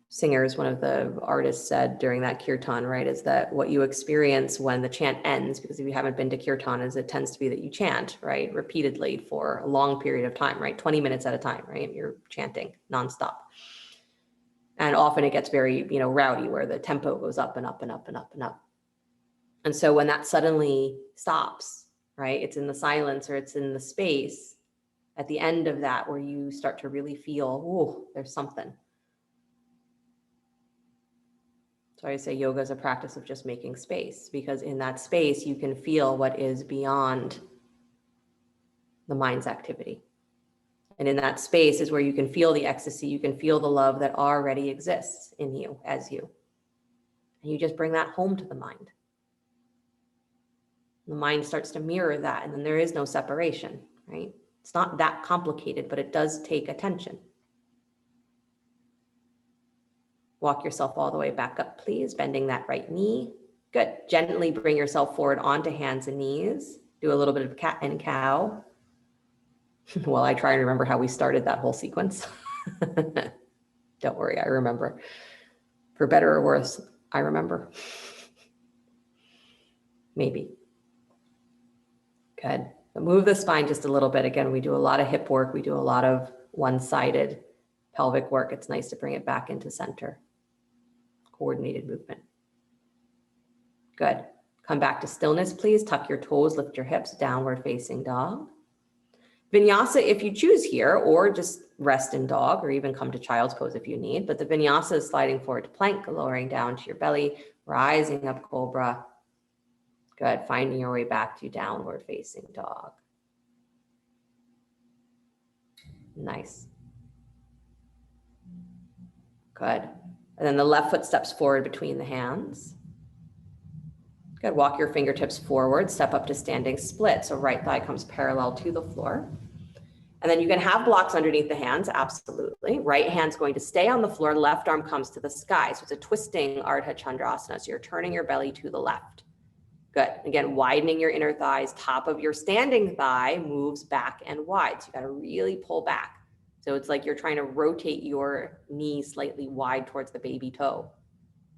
singers, one of the artists said during that kirtan, right, is that what you experience when the chant ends, because if you haven't been to kirtan, is it tends to be that you chant, right, repeatedly for a long period of time, right, 20 minutes at a time, right, you're chanting nonstop. And often it gets very, you know, rowdy where the tempo goes up and up and up and up and up. And so when that suddenly stops, right, it's in the silence or it's in the space at the end of that where you start to really feel, oh, there's something. So I say yoga is a practice of just making space, because in that space, you can feel what is beyond the mind's activity. And in that space is where you can feel the ecstasy, you can feel the love that already exists in you as you. And you just bring that home to the mind. The mind starts to mirror that, and then there is no separation, right? It's not that complicated, but it does take attention. Walk yourself all the way back up, please, bending that right knee. Good. Gently bring yourself forward onto hands and knees. Do a little bit of cat and cow. Well, I try and remember how we started that whole sequence. Don't worry, I remember. For better or worse, I remember. Maybe. Good. But move the spine just a little bit. Again, we do a lot of hip work. We do a lot of one-sided pelvic work. It's nice to bring it back into center. Coordinated movement. Good. Come back to stillness, please. Tuck your toes, lift your hips, downward facing dog. Vinyasa, if you choose here, or just rest in dog, or even come to child's pose if you need. But the vinyasa is sliding forward to plank, lowering down to your belly, rising up cobra. Good. Finding your way back to downward facing dog. Nice. Good. And then the left foot steps forward between the hands. Good. Walk your fingertips forward, step up to standing split. So right thigh comes parallel to the floor. And then you can have blocks underneath the hands, absolutely. Right hand's going to stay on the floor, left arm comes to the sky. So it's a twisting Ardha Chandrasana. So you're turning your belly to the left. Good. Again, widening your inner thighs, top of your standing thigh moves back and wide. So you got to really pull back. So it's like you're trying to rotate your knee slightly wide towards the baby toe.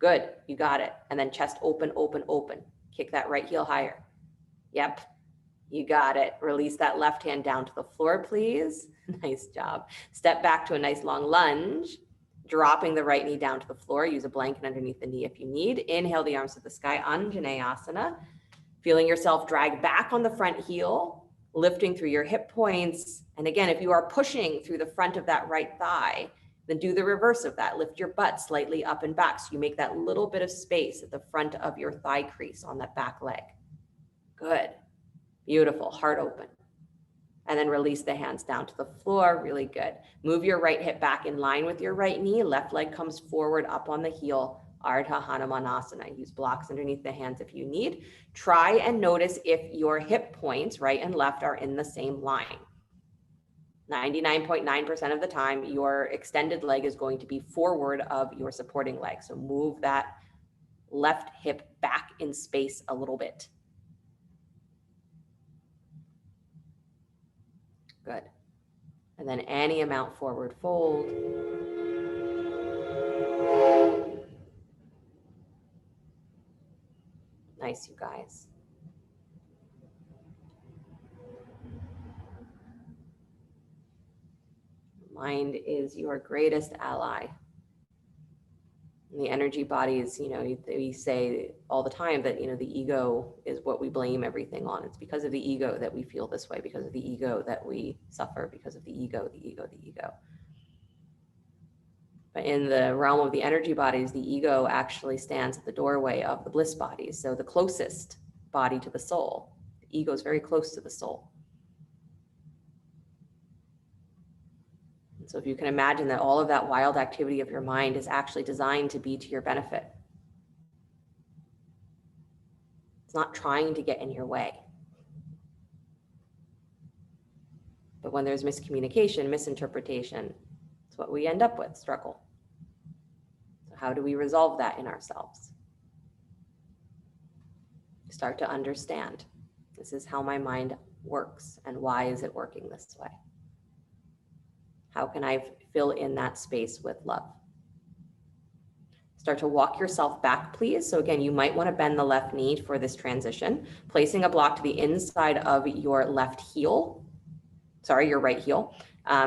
Good, you got it. And then chest open, open, open. Kick that right heel higher. Yep, you got it. Release that left hand down to the floor, please. Nice job. Step back to a nice long lunge, dropping the right knee down to the floor. Use a blanket underneath the knee if you need. Inhale the arms to the sky, Anjaneyasana. Feeling yourself drag back on the front heel, lifting through your hip points. And again, if you are pushing through the front of that right thigh, then do the reverse of that. Lift your butt slightly up and back so you make that little bit of space at the front of your thigh crease on that back leg. Good. Beautiful. Heart open. And then release the hands down to the floor. Really good. Move your right hip back in line with your right knee. Left leg comes forward up on the heel. Ardha Hanumanasana. Use blocks underneath the hands if you need. Try and notice if your hip points, right and left, are in the same line. 99.9% of the time, your extended leg is going to be forward of your supporting leg. So move that left hip back in space a little bit. Good. And then any amount forward fold. Nice, you guys. Mind is your greatest ally. And the energy bodies, we say all the time that, the ego is what we blame everything on. It's because of the ego that we feel this way, because of the ego that we suffer, because of the ego, the ego, the ego. But in the realm of the energy bodies, the ego actually stands at the doorway of the bliss bodies. So the closest body to the soul. The ego is very close to the soul. So if you can imagine that all of that wild activity of your mind is actually designed to be to your benefit. It's not trying to get in your way. But when there's miscommunication, misinterpretation, it's what we end up with, struggle. So how do we resolve that in ourselves? Start to understand. This is how my mind works, and why is it working this way? How can I fill in that space with love? Start to walk yourself back, please. So again, you might want to bend the left knee for this transition, placing a block to the inside of your left heel. Sorry, your right heel.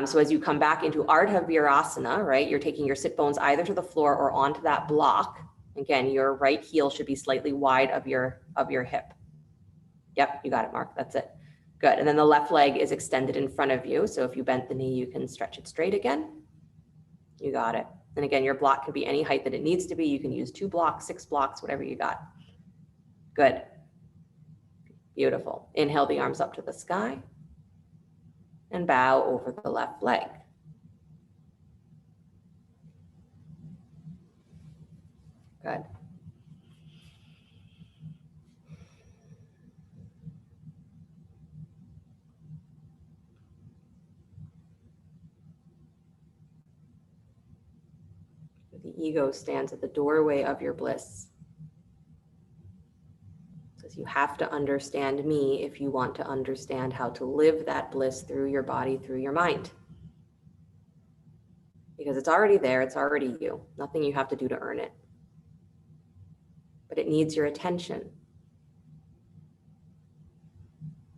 So as you come back into Ardha Virasana, right, you're taking your sit bones either to the floor or onto that block. Again, your right heel should be slightly wide of your hip. Yep, you got it, Mark. That's it. Good. And then the left leg is extended in front of you. So if you bent the knee, you can stretch it straight again. You got it. And again, your block can be any height that it needs to be. You can use 2 blocks, 6 blocks, whatever you got. Good. Beautiful. Inhale the arms up to the sky and bow over the left leg. Good. The ego stands at the doorway of your bliss. It says you have to understand me if you want to understand how to live that bliss through your body, through your mind. Because it's already there, it's already you. Nothing you have to do to earn it. But it needs your attention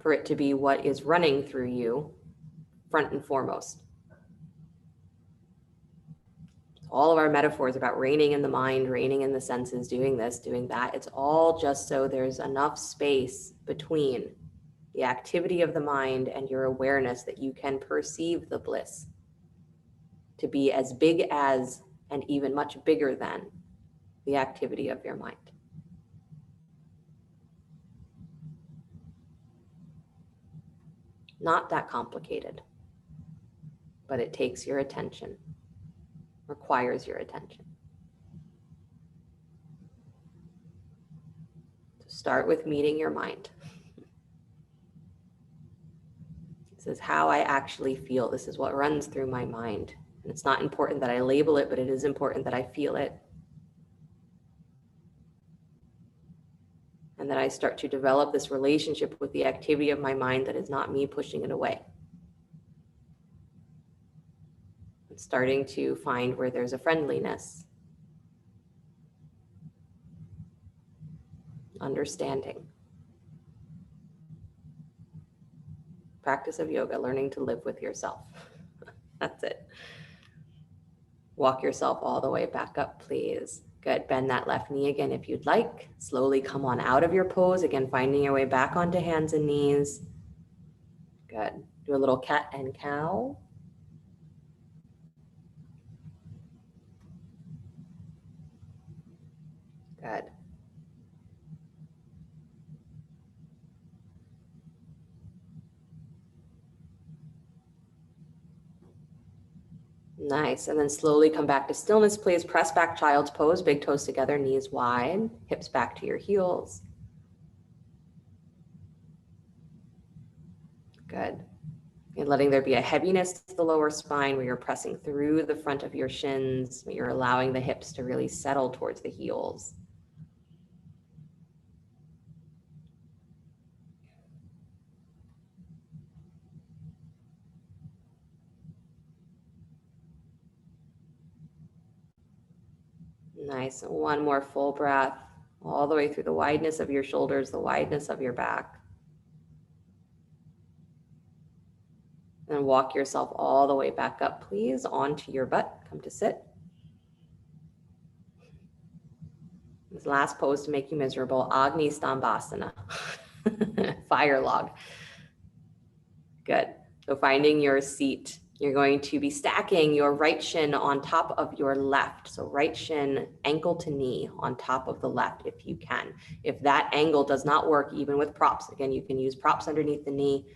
for it to be what is running through you front and foremost. All of our metaphors about reigning in the mind, reigning in the senses, doing this, doing that, it's all just so there's enough space between the activity of the mind and your awareness that you can perceive the bliss to be as big as and even much bigger than the activity of your mind. Not that complicated, but it takes your attention. Requires your attention. So start with meeting your mind. This is how I actually feel. This is what runs through my mind. And it's not important that I label it, but it is important that I feel it. And that I start to develop this relationship with the activity of my mind that is not me pushing it away. starting to find where there's a friendliness, understanding. Practice of yoga, learning to live with yourself. That's it. Walk yourself all the way back up, please. Good. Bend that left knee again if you'd like. Slowly come on out of your pose. Again, finding your way back onto hands and knees. Good. Do a little cat and cow. Good. Nice. And then slowly come back to stillness, please. Press back child's pose, big toes together, knees wide, hips back to your heels. Good. And letting there be a heaviness to the lower spine where you're pressing through the front of your shins, where you're allowing the hips to really settle towards the heels. Nice. One more full breath, all the way through the wideness of your shoulders, the wideness of your back. And walk yourself all the way back up, please, onto your butt. Come to sit. This last pose to make you miserable, Agni Stambhasana, fire log. Good. So finding your seat, you're going to be stacking your right shin on top of your left. So right shin, ankle to knee on top of the left if you can. If that angle does not work, even with props, again, you can use props underneath the knee,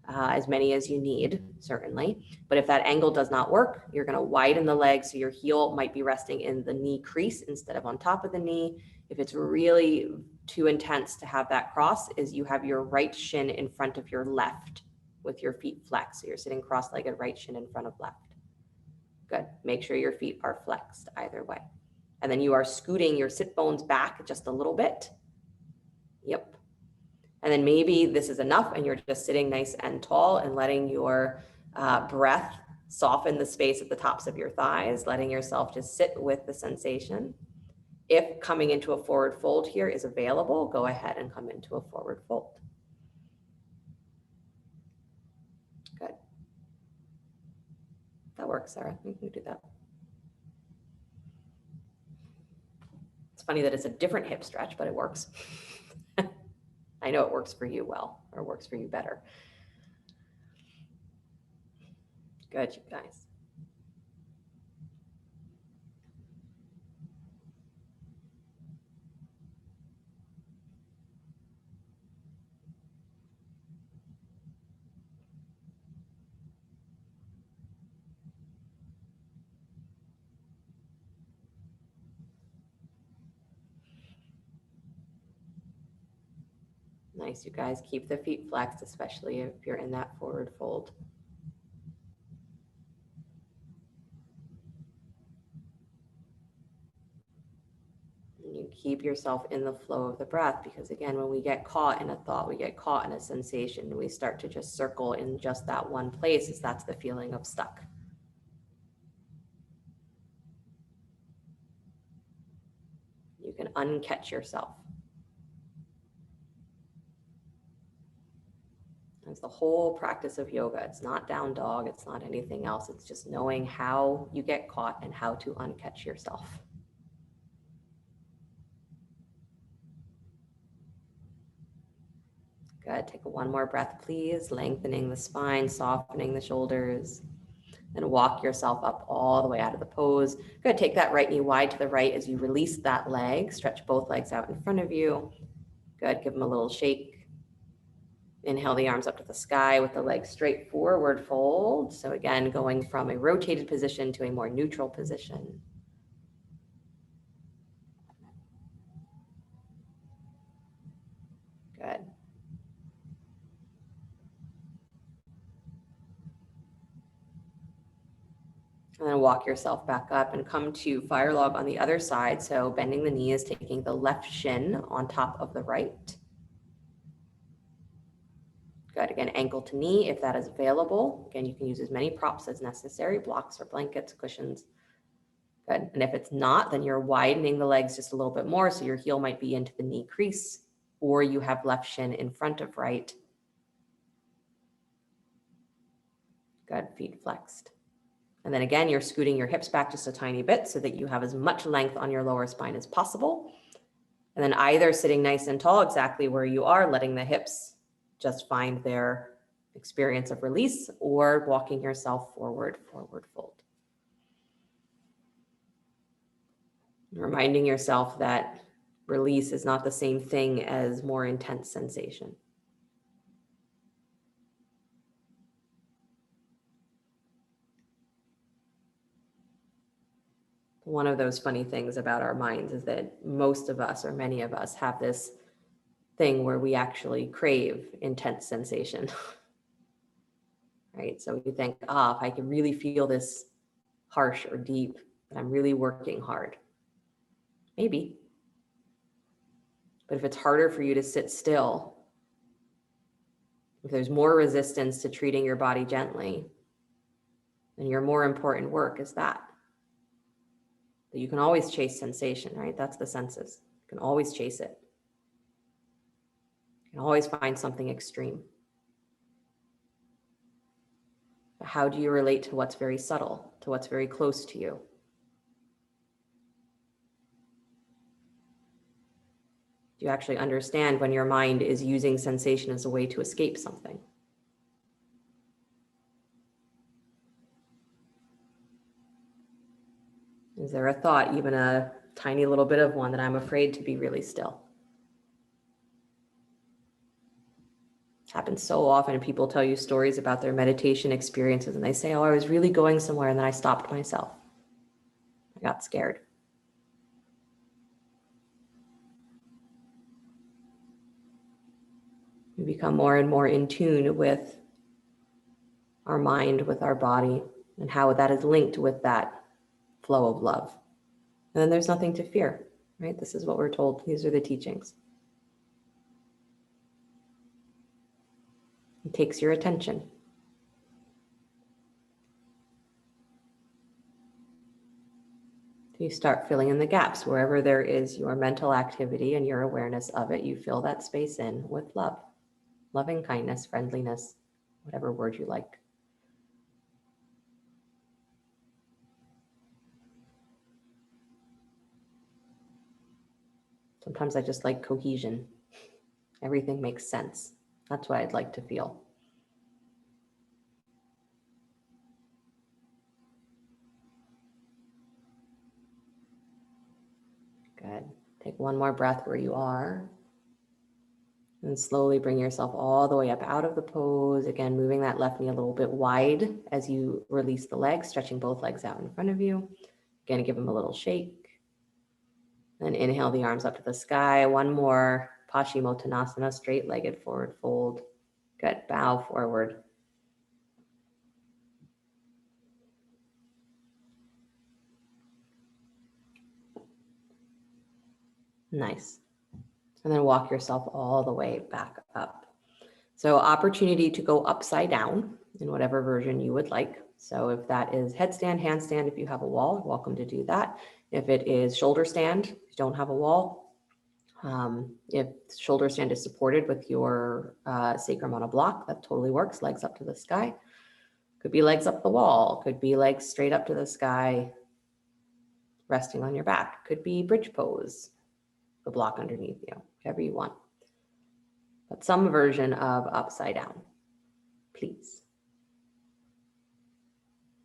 as many as you need, certainly. But if that angle does not work, you're going to widen the leg so your heel might be resting in the knee crease instead of on top of the knee. If it's really too intense to have that cross, is you have your right shin in front of your left with your feet flexed. So you're sitting cross-legged, right shin in front of left. Good. Make sure your feet are flexed either way. And then you are scooting your sit bones back just a little bit. Yep. And then maybe this is enough and you're just sitting nice and tall and letting your breath soften the space at the tops of your thighs, letting yourself just sit with the sensation. If coming into a forward fold here is available, go ahead and come into a forward fold. Good. That works, Sarah. You can do that. It's funny that it's a different hip stretch, but it works. I know it works for you well, or works for you better. Good, you guys. Nice, you guys. Keep the feet flexed, especially if you're in that forward fold. And you keep yourself in the flow of the breath, because again, when we get caught in a thought, we get caught in a sensation, we start to just circle in just that one place, is that's the feeling of stuck. You can uncatch yourself. It's the whole practice of yoga. It's not down dog. It's not anything else. It's just knowing how you get caught and how to uncatch yourself. Good. Take one more breath, please. Lengthening the spine, softening the shoulders. Then walk yourself up all the way out of the pose. Good. Take that right knee wide to the right as you release that leg. Stretch both legs out in front of you. Good. Give them a little shake. Inhale the arms up to the sky with the legs straight, forward fold. So again, going from a rotated position to a more neutral position. Good. And then walk yourself back up and come to fire log on the other side. So bending the knees, taking the left shin on top of the right. Good. Again, ankle to knee, if that is available. Again, you can use as many props as necessary, blocks or blankets, cushions. Good. And if it's not, then you're widening the legs just a little bit more. So your heel might be into the knee crease, or you have left shin in front of right. Good. Feet flexed. And then again, you're scooting your hips back just a tiny bit so that you have as much length on your lower spine as possible. And then either sitting nice and tall, exactly where you are, letting the hips just find their experience of release, or walking yourself forward, forward fold. Reminding yourself that release is not the same thing as more intense sensation. One of those funny things about our minds is that most of us, or many of us, have this thing where we actually crave intense sensation. Right? So we think, if I can really feel this harsh or deep, then I'm really working hard. Maybe. But if it's harder for you to sit still, if there's more resistance to treating your body gently, then your more important work is that you can always chase sensation, right? That's the senses. You can always chase it. You can always find something extreme. But how do you relate to what's very subtle, to what's very close to you? Do you actually understand when your mind is using sensation as a way to escape something? Is there a thought, even a tiny little bit of one, that I'm afraid to be really still? It happens so often. People tell you stories about their meditation experiences and they say, I was really going somewhere and then I stopped myself. I got scared. We become more and more in tune with our mind, with our body, and how that is linked with that flow of love. And then there's nothing to fear, right? This is what we're told. These are the teachings. It takes your attention. You start filling in the gaps wherever there is your mental activity and your awareness of it. You fill that space in with love, loving kindness, friendliness, whatever word you like. Sometimes I just like cohesion. Everything makes sense. That's what I'd like to feel. Good. Take one more breath where you are. And slowly bring yourself all the way up out of the pose. Again, moving that left knee a little bit wide as you release the legs, stretching both legs out in front of you. Again, give them a little shake. Then inhale the arms up to the sky. One more. Paschimottanasana, straight-legged forward fold. Good. Bow forward. Nice. And then walk yourself all the way back up. So opportunity to go upside down in whatever version you would like. So if that is headstand, handstand, if you have a wall, welcome to do that. If it is shoulder stand, if you don't have a wall, if shoulder stand is supported with your sacrum on a block, that totally works. Legs up to the sky. Could be legs up the wall. Could be legs straight up to the sky, resting on your back. Could be bridge pose, the block underneath you, whatever you want. But some version of upside down, please.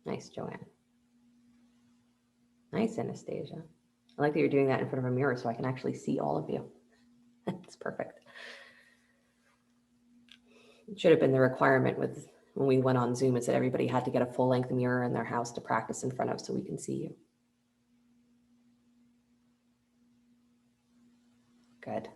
Nice, Joanne. Nice, Anastasia. I like that you're doing that in front of a mirror so I can actually see all of you. It's perfect. It should have been the requirement with when we went on Zoom. It said everybody had to get a full-length mirror in their house to practice in front of so we can see you. Good.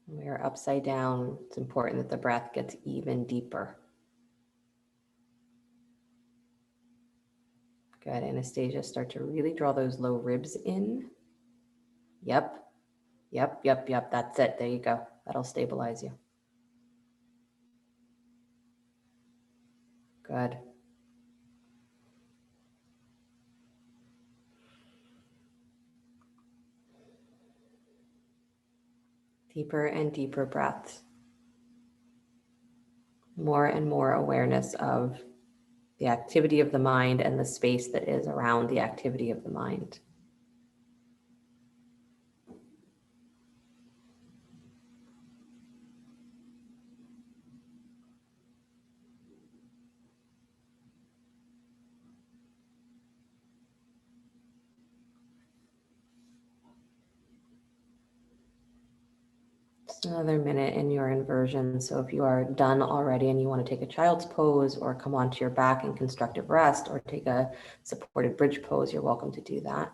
When we are upside down, it's important that the breath gets even deeper. Good. Anastasia, start to really draw those low ribs in. Yep. Yep, yep, yep. That's it. There you go. That'll stabilize you. Good. Deeper and deeper breaths. More and more awareness of the activity of the mind and the space that is around the activity of the mind. Just another minute in your inversion. So if you are done already and you want to take a child's pose or come onto your back in constructive rest or take a supported bridge pose, you're welcome to do that.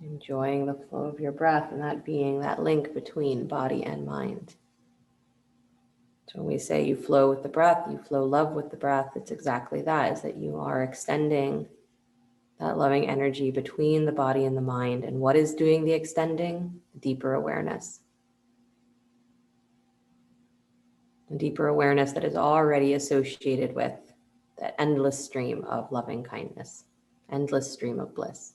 Enjoying the flow of your breath and that being that link between body and mind. So when we say you flow with the breath, you flow love with the breath, it's exactly that, is that you are extending that loving energy between the body and the mind. And what is doing the extending? Deeper awareness. A deeper awareness that is already associated with that endless stream of loving kindness, endless stream of bliss.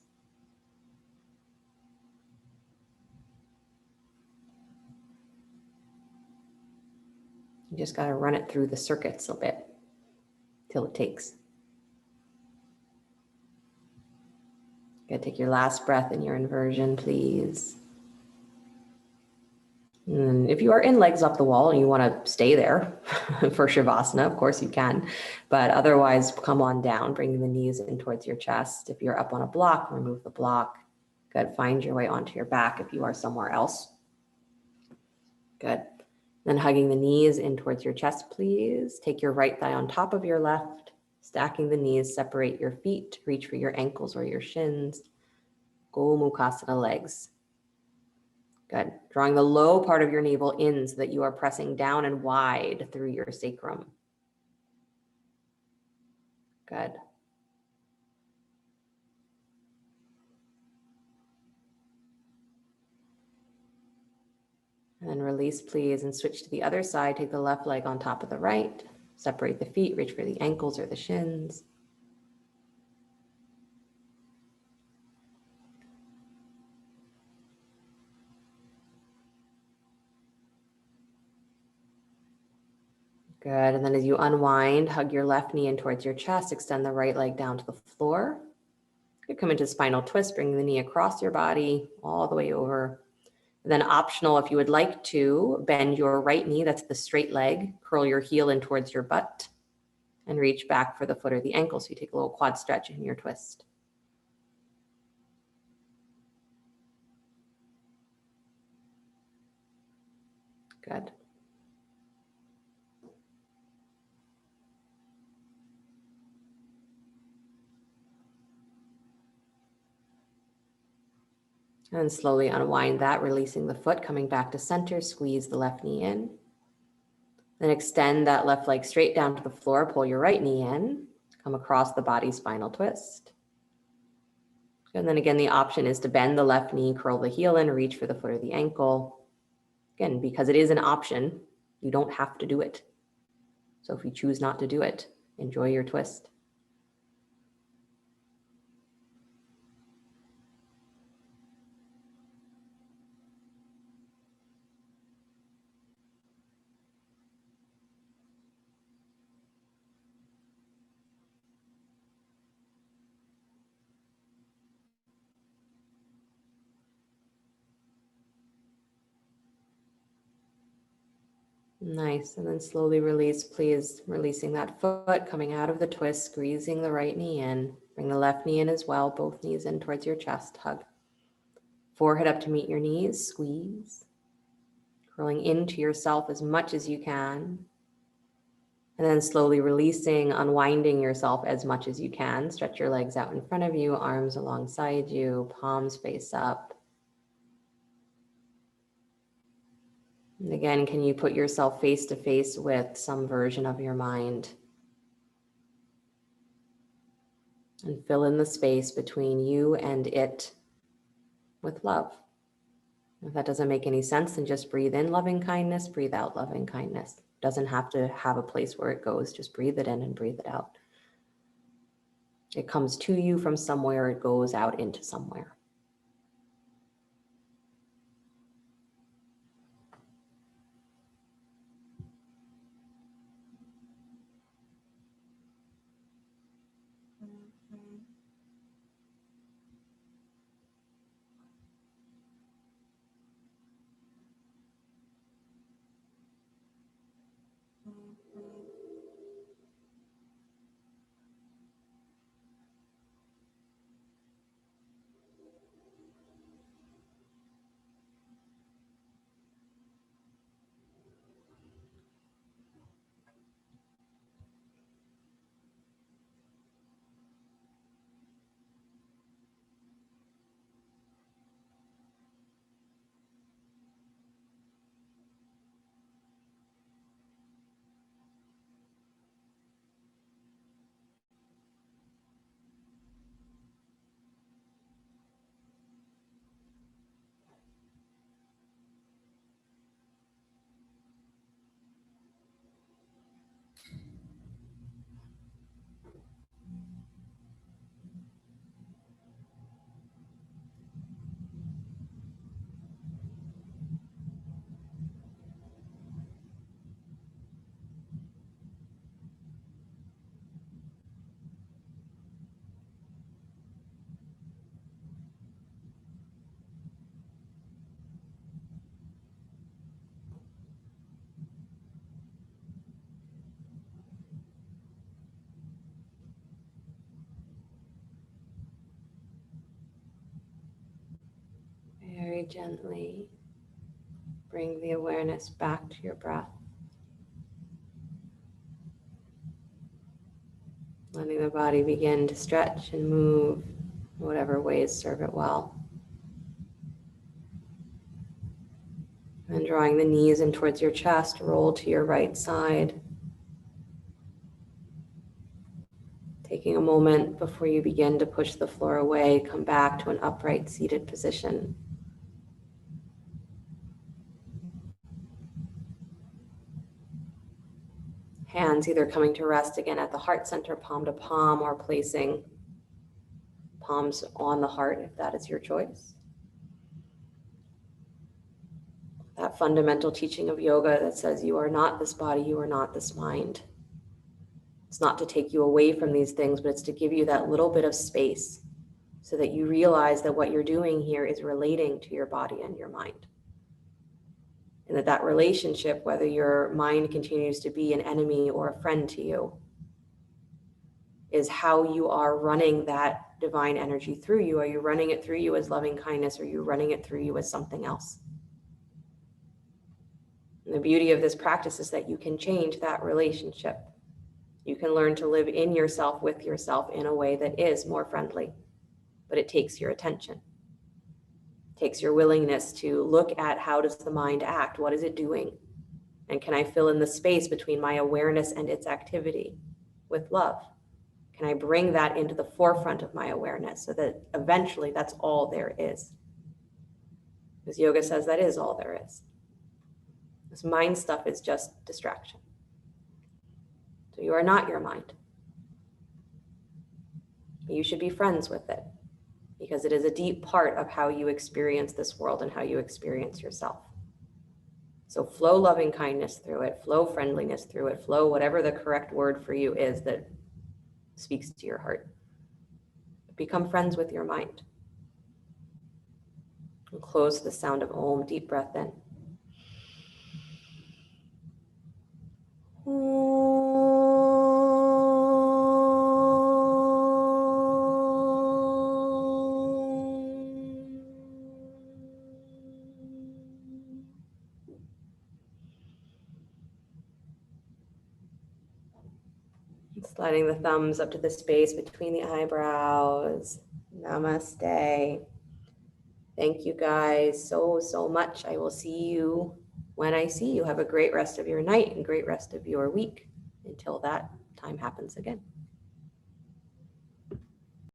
You just got to run it through the circuits a bit till it takes. You got to take your last breath in your inversion, please. And if you are in legs up the wall and you want to stay there for Shavasana, of course you can, but otherwise come on down, bringing the knees in towards your chest. If you're up on a block, remove the block. Good, find your way onto your back if you are somewhere else. Good. Then hugging the knees in towards your chest, please. Take your right thigh on top of your left, stacking the knees, separate your feet, reach for your ankles or your shins. Gomukhasana legs. Good. Drawing the low part of your navel in so that you are pressing down and wide through your sacrum. Good. And then release, please, and switch to the other side. Take the left leg on top of the right. Separate the feet, reach for the ankles or the shins. Good. And then as you unwind, hug your left knee in towards your chest, extend the right leg down to the floor. You come into spinal twist, bring the knee across your body, all the way over. And then optional, if you would like to, bend your right knee, that's the straight leg, curl your heel in towards your butt, and reach back for the foot or the ankle. So you take a little quad stretch in your twist. Good. And slowly unwind that, releasing the foot, coming back to center, squeeze the left knee in. Then extend that left leg straight down to the floor, pull your right knee in, come across the body, spinal twist. And then again, the option is to bend the left knee, curl the heel in, reach for the foot or the ankle. Again, because it is an option, you don't have to do it. So if you choose not to do it, enjoy your twist. Nice. And then slowly release, please. Releasing that foot, coming out of the twist, squeezing the right knee in. Bring the left knee in as well, both knees in towards your chest. Hug. Forehead up to meet your knees, squeeze. Curling into yourself as much as you can. And then slowly releasing, unwinding yourself as much as you can. Stretch your legs out in front of you, arms alongside you, palms face up. And again, can you put yourself face to face with some version of your mind? And fill in the space between you and it with love. If that doesn't make any sense, then just breathe in loving kindness, breathe out loving kindness. Doesn't have to have a place where it goes. Just breathe it in and breathe it out. It comes to you from somewhere, it goes out into somewhere. Very gently bring the awareness back to your breath. Letting the body begin to stretch and move in whatever ways serve it well. And drawing the knees in towards your chest, roll to your right side. Taking a moment before you begin to push the floor away, come back to an upright seated position. Hands either coming to rest again at the heart center, palm to palm, or placing palms on the heart if that is your choice. That fundamental teaching of yoga that says you are not this body, you are not this mind. It's not to take you away from these things, but it's to give you that little bit of space so that you realize that what you're doing here is relating to your body and your mind. And that relationship, whether your mind continues to be an enemy or a friend to you, is how you are running that divine energy through you. Are you running it through you as loving kindness, or are you running it through you as something else? And the beauty of this practice is that you can change that relationship. You can learn to live in yourself, with yourself, in a way that is more friendly, but it takes your attention. It takes your willingness to look at how does the mind act? What is it doing? And can I fill in the space between my awareness and its activity with love? Can I bring that into the forefront of my awareness so that eventually that's all there is? Because yoga says that is all there is. This mind stuff is just distraction. So you are not your mind. You should be friends with it because it is a deep part of how you experience this world and how you experience yourself. So flow loving kindness through it, flow friendliness through it, flow whatever the correct word for you is that speaks to your heart. Become friends with your mind. And close to the sound of Om, deep breath in. Sliding the thumbs up to the space between the eyebrows. Namaste. Thank you guys so much. I will see you when I see you. Have a great rest of your night and great rest of your week until that time happens again.